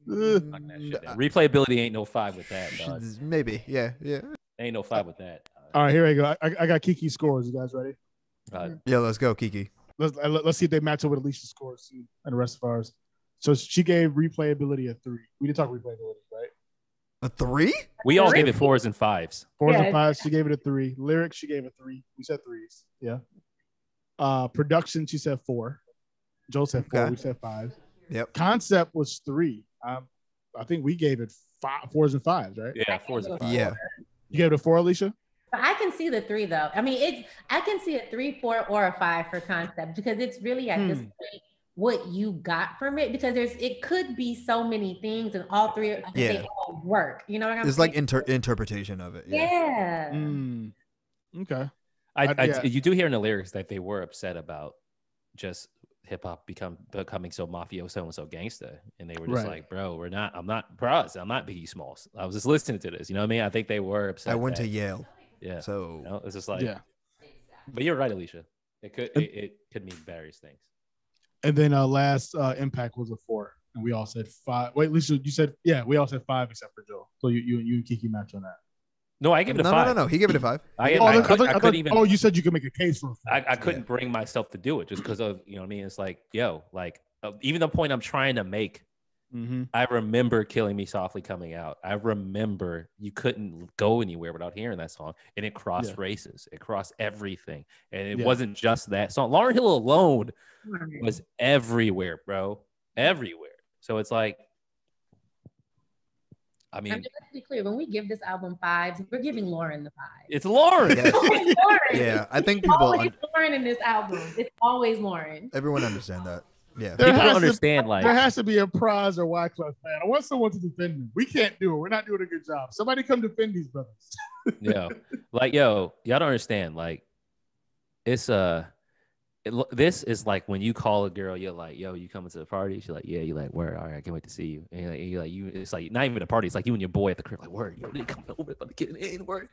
Knocking that shit down. Replayability ain't no 5 with that, dog. Maybe. Yeah. Ain't no 5 with that. All right, here we go. I got Kiki's scores. You guys ready? Yeah, let's go, Kiki. Let's see if they match up with Alicia's scores and the rest of ours. So she gave replayability a 3. We didn't talk replayability, right? A 3? We all gave it 4s and 5s. 4s and 5s. She gave it a 3. Lyrics, she gave a 3. We said 3s. Yeah. Production, she said 4. Joel said 4. We said 5. Yep. Concept was 3. I think we gave it 4s and 5s, right? Yeah, 4s and 5s. Yeah. You gave it a 4, Alicia? I can see the 3 though. I mean, I can see a 3, 4, or a 5 for concept because it's really at this point what you got from it because it could be so many things and all 3 they all work. You know what I'm saying? It's like interpretation of it. Yeah. Okay. You do hear in the lyrics that they were upset about just hip hop becoming so mafioso and so gangsta, and they were just like, "Bro, I'm not Pras. I'm not Biggie Smalls. I was just listening to this. You know what I mean? I think they were upset. I went to Yale. Yeah. So you know, it's just like, But you're right, Alicia. It could mean various things. And then last Impact was a 4, and we all said 5. Wait, Alicia, you said we all said 5 except for Joe. So you and Kiki match on that. No, I gave it a 5. No. He gave it a 5. I couldn't even. Oh, you said you could make a case for a 5. I couldn't bring myself to do it just because of, you know what I mean? It's like, even the point I'm trying to make, I remember Killing Me Softly coming out. I remember you couldn't go anywhere without hearing that song. And it crossed races. It crossed everything. And it wasn't just that song. Lauryn Hill alone was everywhere, bro. Everywhere. So it's like, I mean, let's be clear. When we give this album 5s, we're giving Lauren the 5. It's Lauren. Lauren. Yeah, I think it's people. Always Lauren in this album. It's always Lauren. Everyone understand that. Yeah, people don't understand. There has to be a Pras or Wyclef fan. I want someone to defend me. We can't do it. We're not doing a good job. Somebody come defend these brothers. Y'all don't understand. Like, it's this is like when you call a girl, you're like, yo, you coming to the party? She's like, yeah. You're like, word, all right, I can't wait to see you. And it's like not even a party. It's like you and your boy at the crib, like, word, yo, they coming over, about to get in, word.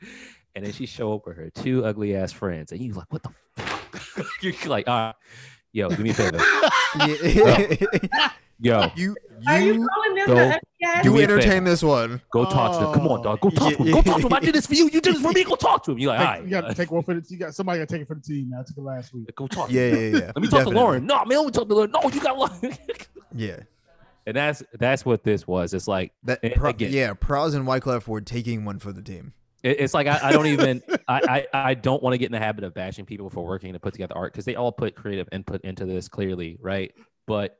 And then she show up with her 2 ugly ass friends, and you like, what the fuck? You're like, all right, yo, do me a favor. Yo, you entertain this one. Go talk to them. Come on, dog. Go talk to him. Go talk to him. I did this for you. You did this for me. Go talk to him. You like, all right. You got to take one for the team. Somebody got to take it for the team. Now I took it last week. Go talk. Yeah. Let me talk to Lauren. No, man, let me talk to Lauren. No, you got Lauren. Yeah. And that's what this was. It's like that. Pras and Wyclef were taking one for the team. It's like I don't even I don't want to get in the habit of bashing people for working to put together art because they all put creative input into this clearly, right? But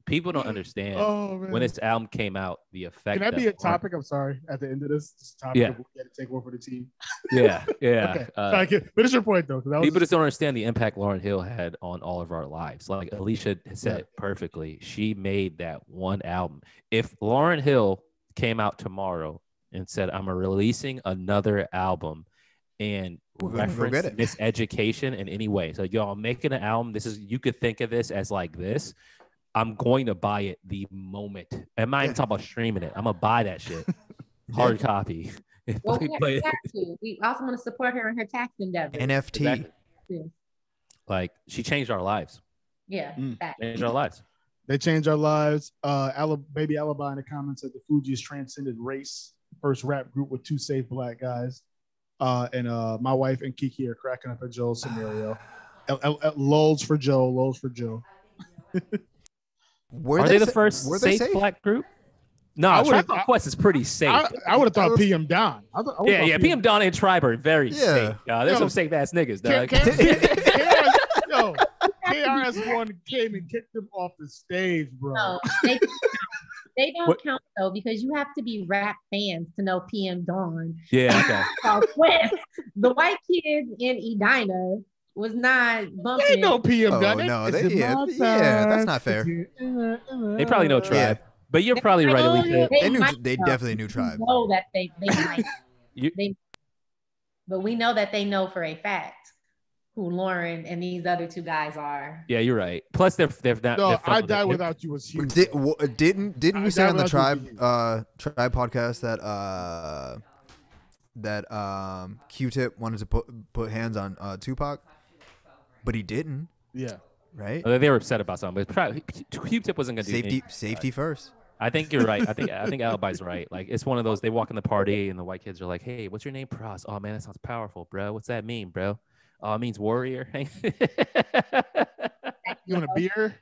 People don't understand Oh man. when this album came out, the effect. Can that be a topic? I'm sorry. At the end of this topic, Yeah. we got to take one for the team. Yeah, Okay. Finish your point though. People just don't understand the impact Lauryn Hill had on all of our lives. Like Alicia said it perfectly. She made that one album. If Lauryn Hill came out tomorrow and said, "I'm releasing another album," and reference miseducation in any way, so y'all making an album. You could think of this as like this. I'm going to buy it the moment. I'm not even talking about streaming it. I'm gonna buy that shit, hard copy. Well, we also want to support her in her tax endeavors. NFT. Exactly. Yeah. Like she changed our lives. Yeah, changed our lives. They changed our lives. Baby Alibi in the comments said the Fugees transcended race. First rap group with 2 safe black guys. And my wife and Kiki are cracking up at Joe's scenario. Lulz for Joe. Lulz for Joe. Are they the first safe black group? No, Tribe Called Quest is pretty safe. I would have thought PM Don. PM Don and Tribe are very safe. There's some safe ass niggas. KRS-One came and kicked them off the stage, bro. No, they don't count though, because you have to be rap fans to know PM Dawn. Yeah, okay. The white kids in Edina was not bumping. They know PM Dawn. No, that's not fair. They probably know Tribe. Yeah. But you're probably right, Alicia. They definitely knew Tribe. Know that they might. But we know that they know for a fact who Lauren and these other 2 guys are. Yeah, you're right. Plus, they're not. No, I Die Without You was huge. Didn't we say on the Tribe podcast that Q-Tip wanted to put hands on Tupac, but he didn't? Yeah. Right. They were upset about something, but Q-Tip wasn't going to do safety first. I think you're right. I think Alibi's right. Like it's one of those. They walk in the party and the white kids are like, "Hey, what's your name, Pras? Oh man, that sounds powerful, bro. What's that mean, bro? Oh, it means warrior." You want a beer?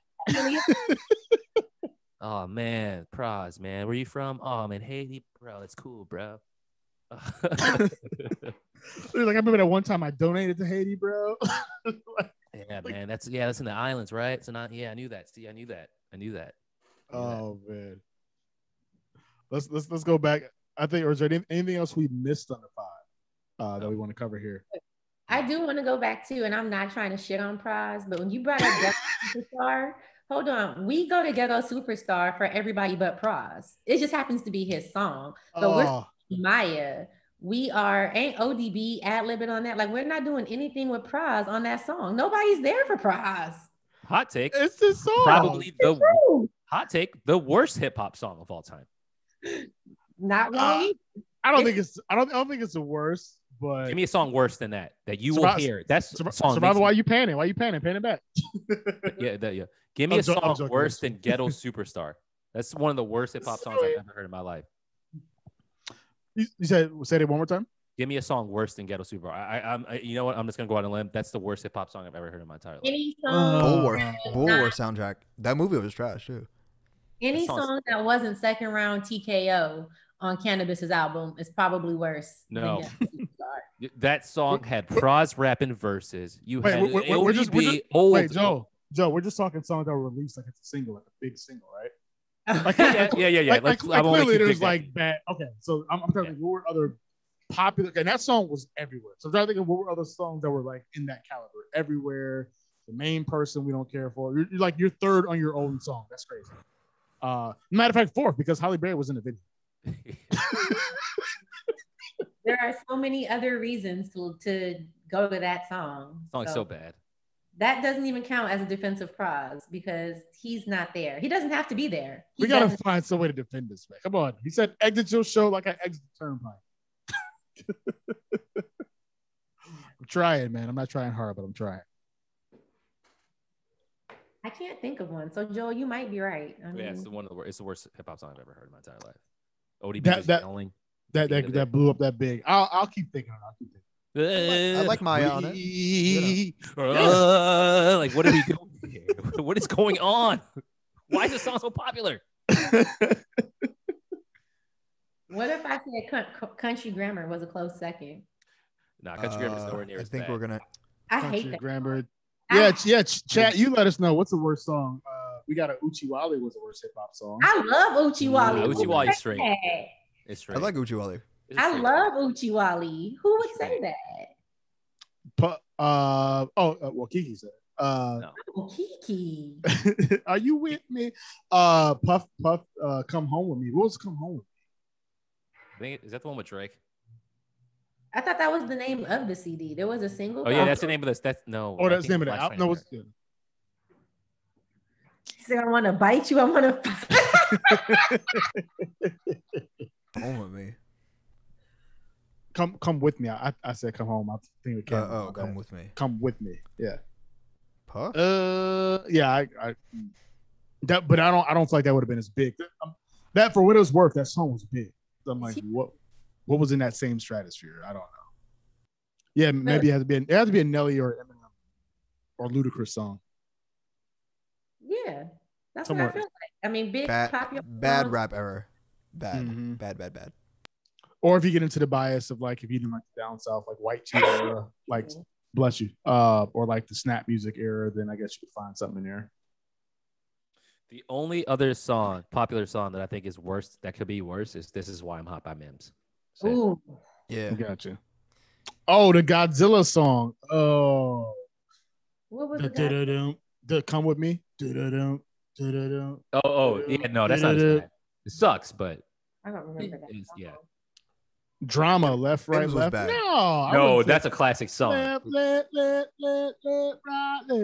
Oh man, Pras, man, where you from? Oh man, Haiti, bro. That's cool, bro. Like I remember that one time I donated to Haiti, bro. Yeah, man. That's in the islands, right? So not. Yeah, I knew that. See, I knew that. Oh man. Let's go back. I think, or is there anything else we missed on the 5 that we want to cover here? I do want to go back to, and I'm not trying to shit on Pras, but when you brought up Ghetto Superstar, hold on. We go to Ghetto Superstar for everybody but Pras. It just happens to be his song. But we're Maya. We ain't ODB ad-libbing on that. Like, we're not doing anything with Pras on that song. Nobody's there for Pras. Hot take. It's his song. Probably hot take, the worst hip hop song of all time. Not really. I don't think it's the worst, but give me a song worse than that you will hear. That's song. Survivor. Why you panning? Why you panning? Pan it back. Yeah. Give me a song worse than Ghetto Superstar. That's one of the worst hip hop songs I've ever heard in my life. You said it one more time. Give me a song worse than Ghetto Superstar. I you know what? I'm just gonna go out on a limb. That's the worst hip hop song I've ever heard in my entire life. Any song, Bulwark soundtrack. That movie was trash too. Any song that wasn't second round TKO on Cannabis's album is probably worse. No, that song had Pras rapping verses. We're just Joe. We're just talking songs that were released like it's a single, like a big single, right? Like, yeah. Like clearly there's like bad. Okay, so I'm trying to think what were other popular, and that song was everywhere. So I'm trying to think of what were other songs that were like in that caliber, everywhere. The main person we don't care for. You're third on your own song. That's crazy. Matter of fact, 4th because Halle Berry was in the video. There are so many other reasons to go to that song. The song's so bad. That doesn't even count as a defensive Pras because he's not there. He doesn't have to be there. We gotta find some way to defend this man. Come on. He said exit your show like I exit the turnpike. I'm trying, man. I'm not trying hard, but I'm trying. I can't think of one. So Joel, you might be right. I mean, it's the worst hip hop song I've ever heard in my entire life. ODB that blew up that big. I'll keep thinking. I like Maya on it. Like, what are we doing here? What is going on? Why is this song so popular? What if I said Country Grammar was a close second? Nah, Country Grammar is nowhere near as bad. I think we're gonna. I hate that. Grammar. Yeah, chat. You let us know what's the worst song we got a Uchiwali was the worst hip hop song. I love Uchiwali. Yeah, Who would Uchiwali's say straight. that? It's I straight. like Uchiwali. It's I straight. love Uchiwali. Who would say that? Well, Kiki said it. No. Oh, Kiki. Are you with me? Puff, come home with me. What was come home with me? I think is that the one with Drake? I thought that was the name of the CD. There was a single. Oh yeah, that's the name of this. That's no. Oh, I that's the think name of the Black album. No, Friday. it's He said, I want to bite you. I want to. Home with me. come with me. I said come home. I think it came. Come with me. Come with me. Yeah. Puff? Yeah. But I don't feel like that would have been as big. That for what it was worth, that song was big. So I'm like, what was in that same stratosphere? I don't know. Yeah, maybe it had to be a Nelly or Eminem or Ludacris song. Yeah, that's Somewhere. what I feel like. I mean, big popular. Bad rap era. Bad. Mhm. Bad. Or if you get into the bias of like if you didn't like the down south, like white tee era, like bless you, or like the snap music era, then I guess you could find something in there. The only other song, popular song that I think is worse, that could be worse, is "This Is Why I'm Hot" by Mims. So, Ooh, Yeah. Gotcha. Oh, the Godzilla song. Oh, what was it? the come with me. Da-da-dum. oh, yeah, no, that's not as bad. It sucks, but I don't remember that. it's, yeah. Drama, left, right, Mims was left. bad. No, I No, wouldn't say that's a classic song. left, right, left.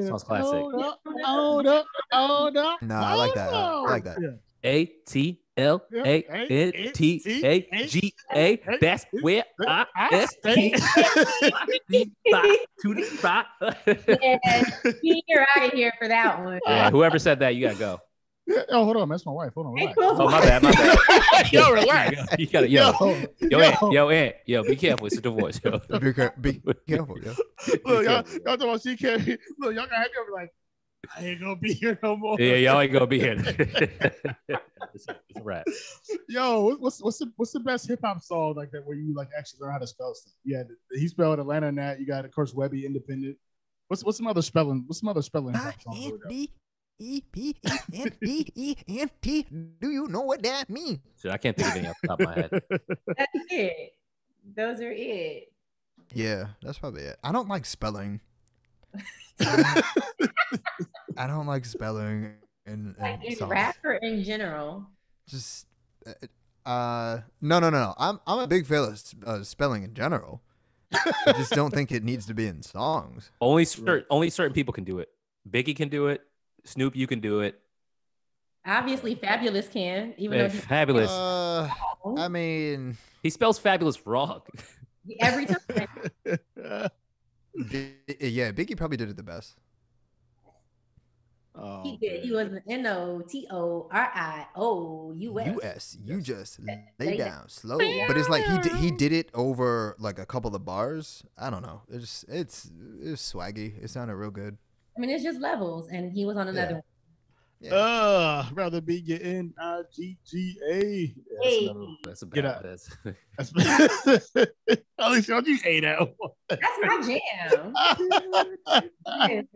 Song's classic. Hold up. No, I like that. I like that. Yeah. ATLANTAGA. That's where I stay. To the spot. Yeah, you're out of here for that one. Yeah, whoever said that, you gotta go. Oh, hold on, that's my wife. Hold on, relax. Oh, my bad. Yo, relax. You gotta, yo, be careful. It's a divorce. Yo. Be careful, yo. Look, y'all talking about she can't. Look, y'all gotta be like, I ain't gonna be here no more. Yeah, y'all ain't gonna be here. It's a wrap. Yo, what's the best hip hop song like that where you like actually learn how to spell stuff? Yeah, he spelled Atlanta and that. You got of course Webby Independent. What's some other spelling? What's some other spelling hip hop songs? EPENT. Do you know what that means? So I can't think of anything off the top of my head. That's it. Those are it. Yeah, that's probably it. I don't like spelling. I don't like spelling in Like in songs. rap or in general. Just no. I'm a big fan of spelling in general. I just don't think it needs to be in songs. Only certain people can do it. Biggie can do it. Snoop, you can do it. Obviously, Fabulous can, even though Fabulous. I mean, He spells fabulous wrong. every time. yeah, Biggie probably did it the best. Oh, He did. He was an NOTORIOUS. US, you just lay down slow, but it's like he did it over like a couple of bars. I don't know. It's swaggy. It sounded real good. I mean, it's just levels, and he was on another one. Yeah. Rather be your NIGGA. Hey. That's a Get bad. out. That's At least don't you hate that one. That's my jam. That is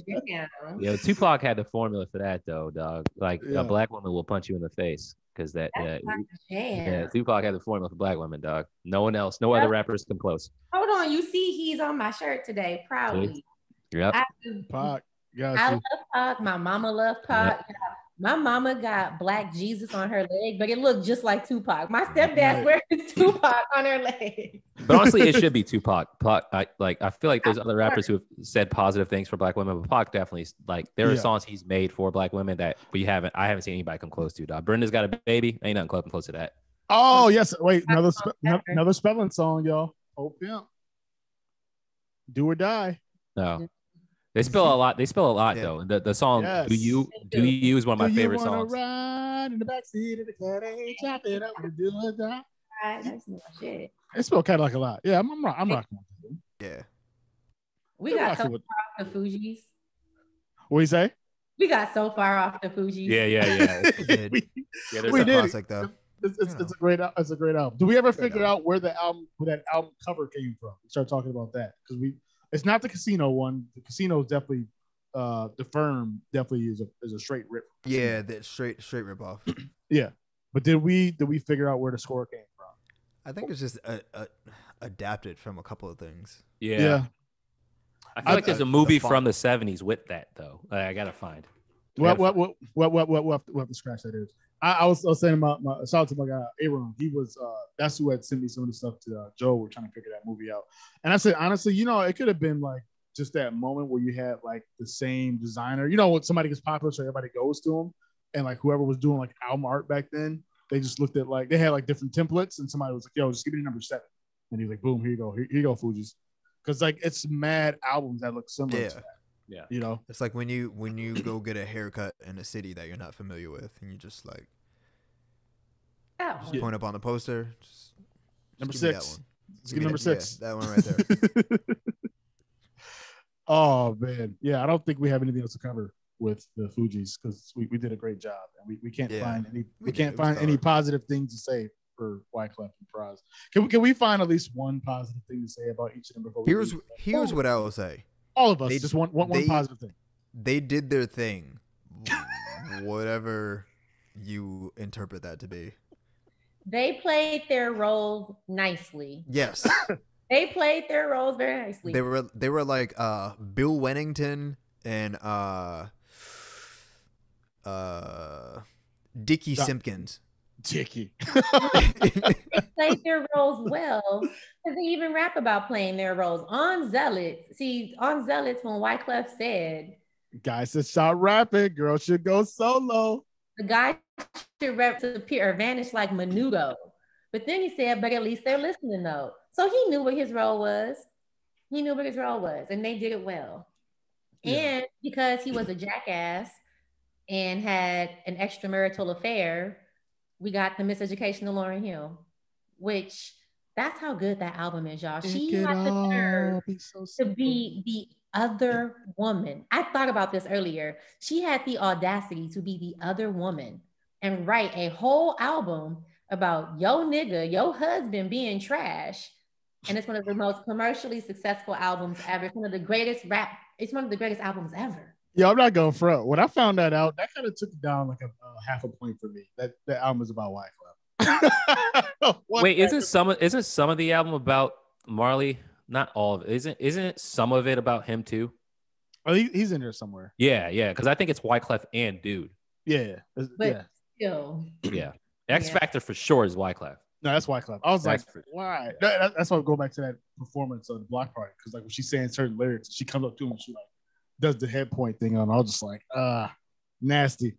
my jam. Yo, Tupac had the formula for that though, dog. Like Yeah. a black woman will punch you in the face because that. That's my jam. Yeah, Tupac had the formula for black women, dog. No one else, no other rappers come close. Hold on, you see, he's on my shirt today, proudly. Yep. Pac, got I you. love Pac. My mama loved Pac. My mama got Black Jesus on her leg, but it looked just like Tupac. My stepdad's wearing Tupac on her leg. But honestly, it should be Tupac. I feel like there's other rappers who have said positive things for black women, but Pac definitely like there are songs he's made for black women that I haven't seen anybody come close to. Dog. Brenda's Got a Baby, ain't nothing close to that. Oh yes, wait, another spelling song, y'all. Oh yeah. Do or die. No. They spell a lot. They spell a lot though. The song Yes. Do You is one of my favorite songs. Ride in the backseat of the caddy, chop it up with do or die. That's my shit. It spelled kind of like a lot. Yeah, I'm rocking with them. Yeah. We They're got so rocking with- far off the Fugees. What you say? We got so far off the Fugees. Yeah. It did. We- Yeah, there's We It's a did. classic though. It's a great album. Do we ever Great figure out where that album cover came from? We start talking about that because it's not the casino one. The casino is definitely The Firm definitely is a straight rip. Yeah, that straight rip off. Yeah, but did we figure out where the score came from? I think it's just adapted from a couple of things. Yeah. I feel like there's a the movie font. from the 70s with that though. I gotta find. What we'll have to scratch that is. I was saying about my shout out to my guy Aaron. He was that's who had sent me some of the stuff to Joe. We're trying to figure that movie out, and I said honestly, it could have been like just that moment where you had like the same designer. When somebody gets popular, so everybody goes to him, and like whoever was doing like album art back then, they just looked at like they had like different templates, and somebody was like, "Yo, just give me the number 7," and he's like, "Boom, here you go, Fugees," because like it's mad albums that look similar to that. Yeah. It's like when you go get a haircut in a city that you're not familiar with, and you just like point up on the poster. Just number give me 6. that one. Let's give me number 6. Yeah, that one right there. Oh man, yeah. I don't think we have anything else to cover with the Fugees because we did a great job, and we can't find any positive things to say for Wyclef and Pras. Can we find at least one positive thing to say about each of them before we leave? Here's what I will say. All of us, just one positive thing. They did their thing, whatever you interpret that to be. They played their roles nicely. Yes. They played their roles very nicely. They were like Bill Wennington and Dickie Simpkins. Dickie. They played their roles well. Because they even rap about playing their roles. On Zealots, when Wyclef said, guy said stop rapping, girl should go solo. The guy should disappear or vanish like Menudo. But then he said, but at least they're listening though. So he knew what his role was. And they did it well. Yeah. And because he was a jackass and had an extramarital affair, we got the Miseducation of Lauryn Hill, which that's how good that album is, y'all. She had the nerve to be the other woman. I thought about this earlier. She had the audacity to be the other woman and write a whole album about yo nigga, your husband being trash. And it's one of the most commercially successful albums ever. It's one of the greatest albums ever. Yeah, I'm not going front. When I found that out, that kind of took it down like a half a point for me. That album is about Wyclef. Wait, isn't some of the album about Marley? Not all of it. Isn't some of it about him too? Oh, he's in there somewhere. Yeah, because I think it's Wyclef and Dude. Yeah, but still. Yeah, X Factor for sure is Wyclef. No, that's Wyclef. I was like, why? That's why I go back to that performance of the Block Party because like when she's saying certain lyrics, she comes up to him and she like does the head point thing on. I was just like, nasty.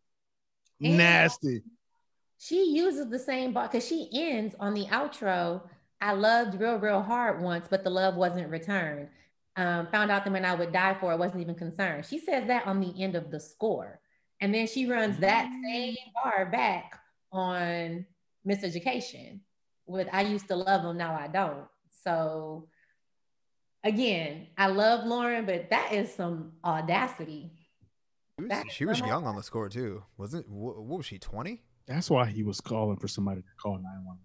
She uses the same bar because she ends on the outro. I loved real, real hard once, but the love wasn't returned. Found out that when I would die for it, wasn't even concerned. She says that on the end of the score. And then she runs that same bar back on Miseducation with I used to love him, now I don't. So again, I love Lauren, but that is some audacity. She was young on the score too. Wasn't what was she, 20? That's why he was calling for somebody to call 911.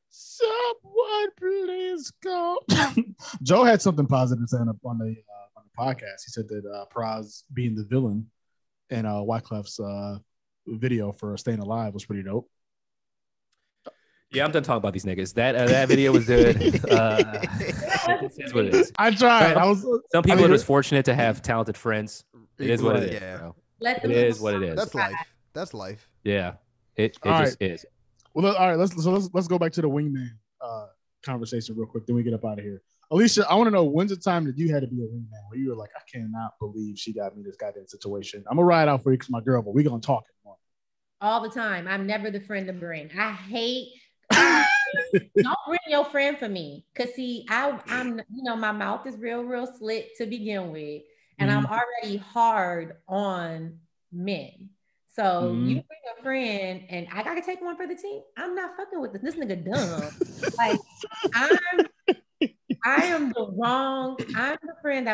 Someone please call. Joe had something positive to say on the podcast. He said that Pras being the villain in Wyclef's video for Staying Alive was pretty dope. Yeah, I'm done talking about these niggas. That video was good. It is what it is. I tried. Some people are just fortunate to have talented friends. It is what it is. Yeah. It is what it is. That's life. Yeah. It just is. Well, all right. Let's go back to the wingman conversation real quick. Then we get up out of here. Alicia, I want to know when's the time that you had to be a wingman where you were like, I cannot believe she got me this goddamn situation. I'm gonna ride out for you because my girl, but we're gonna talk more. All the time. I'm never the friend to bring. I hate. Don't bring your friend for me, cause see, I'm my mouth is real slit to begin with, and I'm already hard on men. So you bring a friend, and I gotta take one for the team. I'm not fucking with this. This nigga dumb. Like I am I'm the friend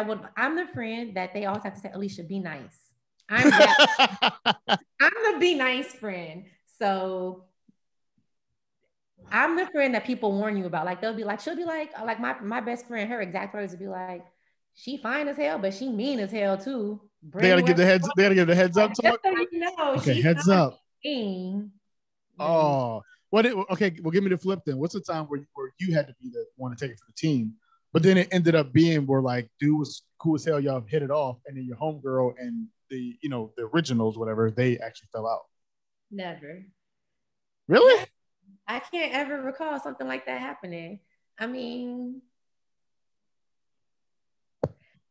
that they always have to say, Alicia, be nice. I'm the be nice friend. So I'm the friend that people warn you about. Like they'll be like, she'll be like my best friend, her exact words would be like, she fine as hell, but she mean as hell too. They gotta give the heads. They gotta give the heads up Just talk. so you know, Okay, she's heads not up. mean. Oh, okay. Well, give me the flip then. What's the time where you had to be the one to take it for the team, but then it ended up being where like dude was cool as hell, y'all hit it off, and then your homegirl and the the originals, whatever, they actually fell out. Never. Really? I can't ever recall something like that happening. I mean,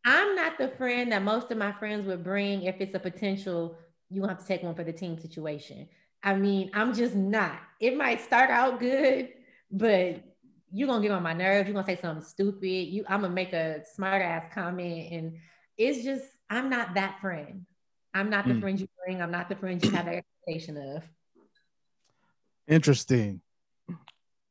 I'm not the friend that most of my friends would bring if it's a potential you have to take one for the team situation. I mean, I'm just not. It might start out good, but you're gonna get on my nerves. You're gonna say something stupid. I'm gonna make a smart ass comment, and it's just I'm not that friend. I'm not the friend you bring. I'm not the friend you have an expectation of. Interesting.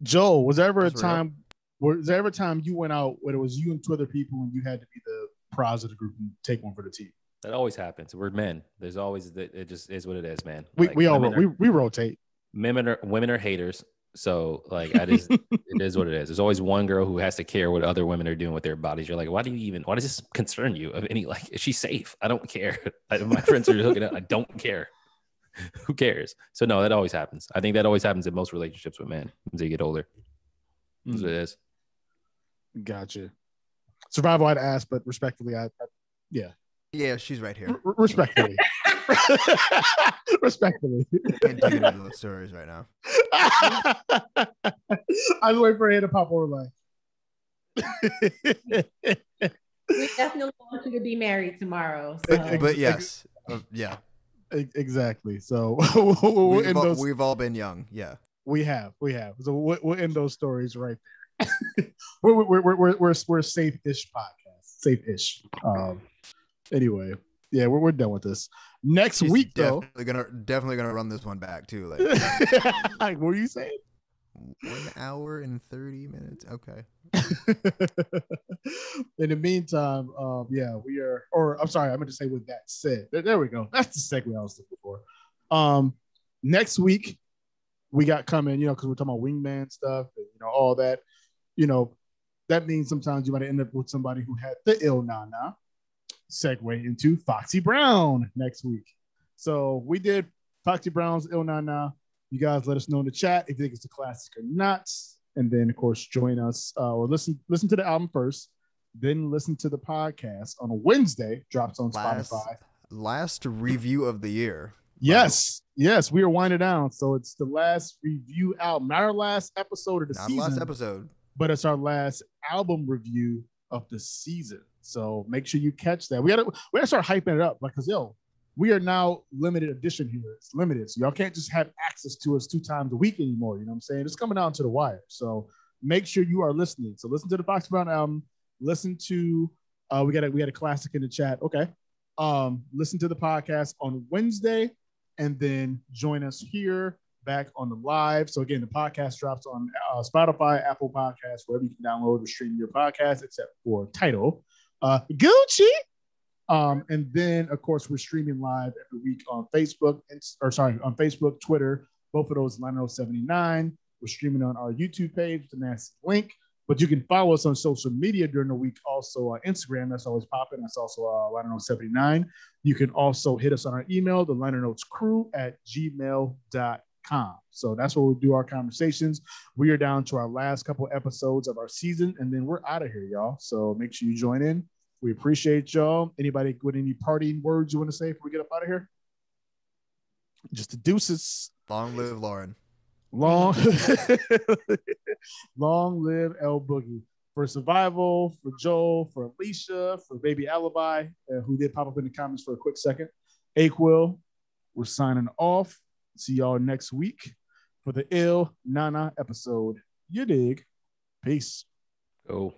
Joel, was there ever That's a time? Was there ever a time you went out when it was you and two other people and you had to be the prize of the group and take one for the team? That always happens. We're men. There's always it just is what it is, man. We Like, we rotate. Women are haters. So like it is what it is. There's always one girl who has to care what other women are doing with their bodies. You're like, why does this concern you? Of any, like, is she safe? I don't care. My friends are hooking up. I don't care. Who cares? So no, that always happens. I think that always happens in most relationships with men as they get older. That's what it is. Gotcha. Survival, I'd ask, but respectfully, yeah. Yeah, she's right here. Respectfully. Respectfully. Can't dig into those stories right now. I was waiting for her to pop over like. We definitely want you to be married tomorrow. So. But yes, yeah. Exactly. So we've all been young. Yeah, we have. So we'll end those stories right there. we're a safe-ish podcast. Safe-ish. Anyway, yeah, we're done with this. Next week, definitely gonna run this one back too. Like, what were you saying? 1 hour and 30 minutes. Okay. In the meantime, we are. Or I'm sorry, I meant to say. With that said, there we go. That's the segue I was looking for. Next week we got coming. Because we're talking about wingman stuff and all that. That means sometimes you might end up with somebody who had the ill nana. Segue into Foxy Brown next week. So we did Foxy Brown's ill nana. You guys let us know in the chat if you think it's a classic or not. And then, of course, join us or listen to the album first, then listen to the podcast on a Wednesday. Drops on Spotify. Last review of the year. Yes, we are winding down. So it's the last review album, not our last episode of the season. Not last episode. But it's our last album review of the season. So make sure you catch that. We gotta start hyping it up, because we are now limited edition here. It's limited, so y'all can't just have access to us 2 times a week anymore. You know what I'm saying? It's coming down to the wire. So make sure you are listening. So listen to the Foxy Brown album. Listen to we had a classic in the chat. Okay. Listen to the podcast on Wednesday, and then join us here back on the live. So again, the podcast drops on Spotify, Apple Podcasts, wherever you can download or stream your podcast, except for Tidal. Gucci. And then of course we're streaming live every week on Facebook, on Facebook, Twitter, both of those Lionel 79. We're streaming on our YouTube page, the nasty link, but you can follow us on social media during the week. Also on Instagram, that's always popping. That's also Lionel 79. You can also hit us on our email, the Liner Notes Crew @gmail.com. So that's where we do our conversations. We are down to our last couple episodes of our season, and then we're out of here, y'all. So make sure you join in. We appreciate y'all. Anybody with any parting words you want to say before we get up out of here? Just the deuces. Long live Lauren. Long live L-Boogie. For Survival, for Joel, for Alicia, for Baby Alibi, who did pop up in the comments for a quick second. A-Quil, we're signing off. See y'all next week for the Ill Nana episode. You dig. Peace. Go.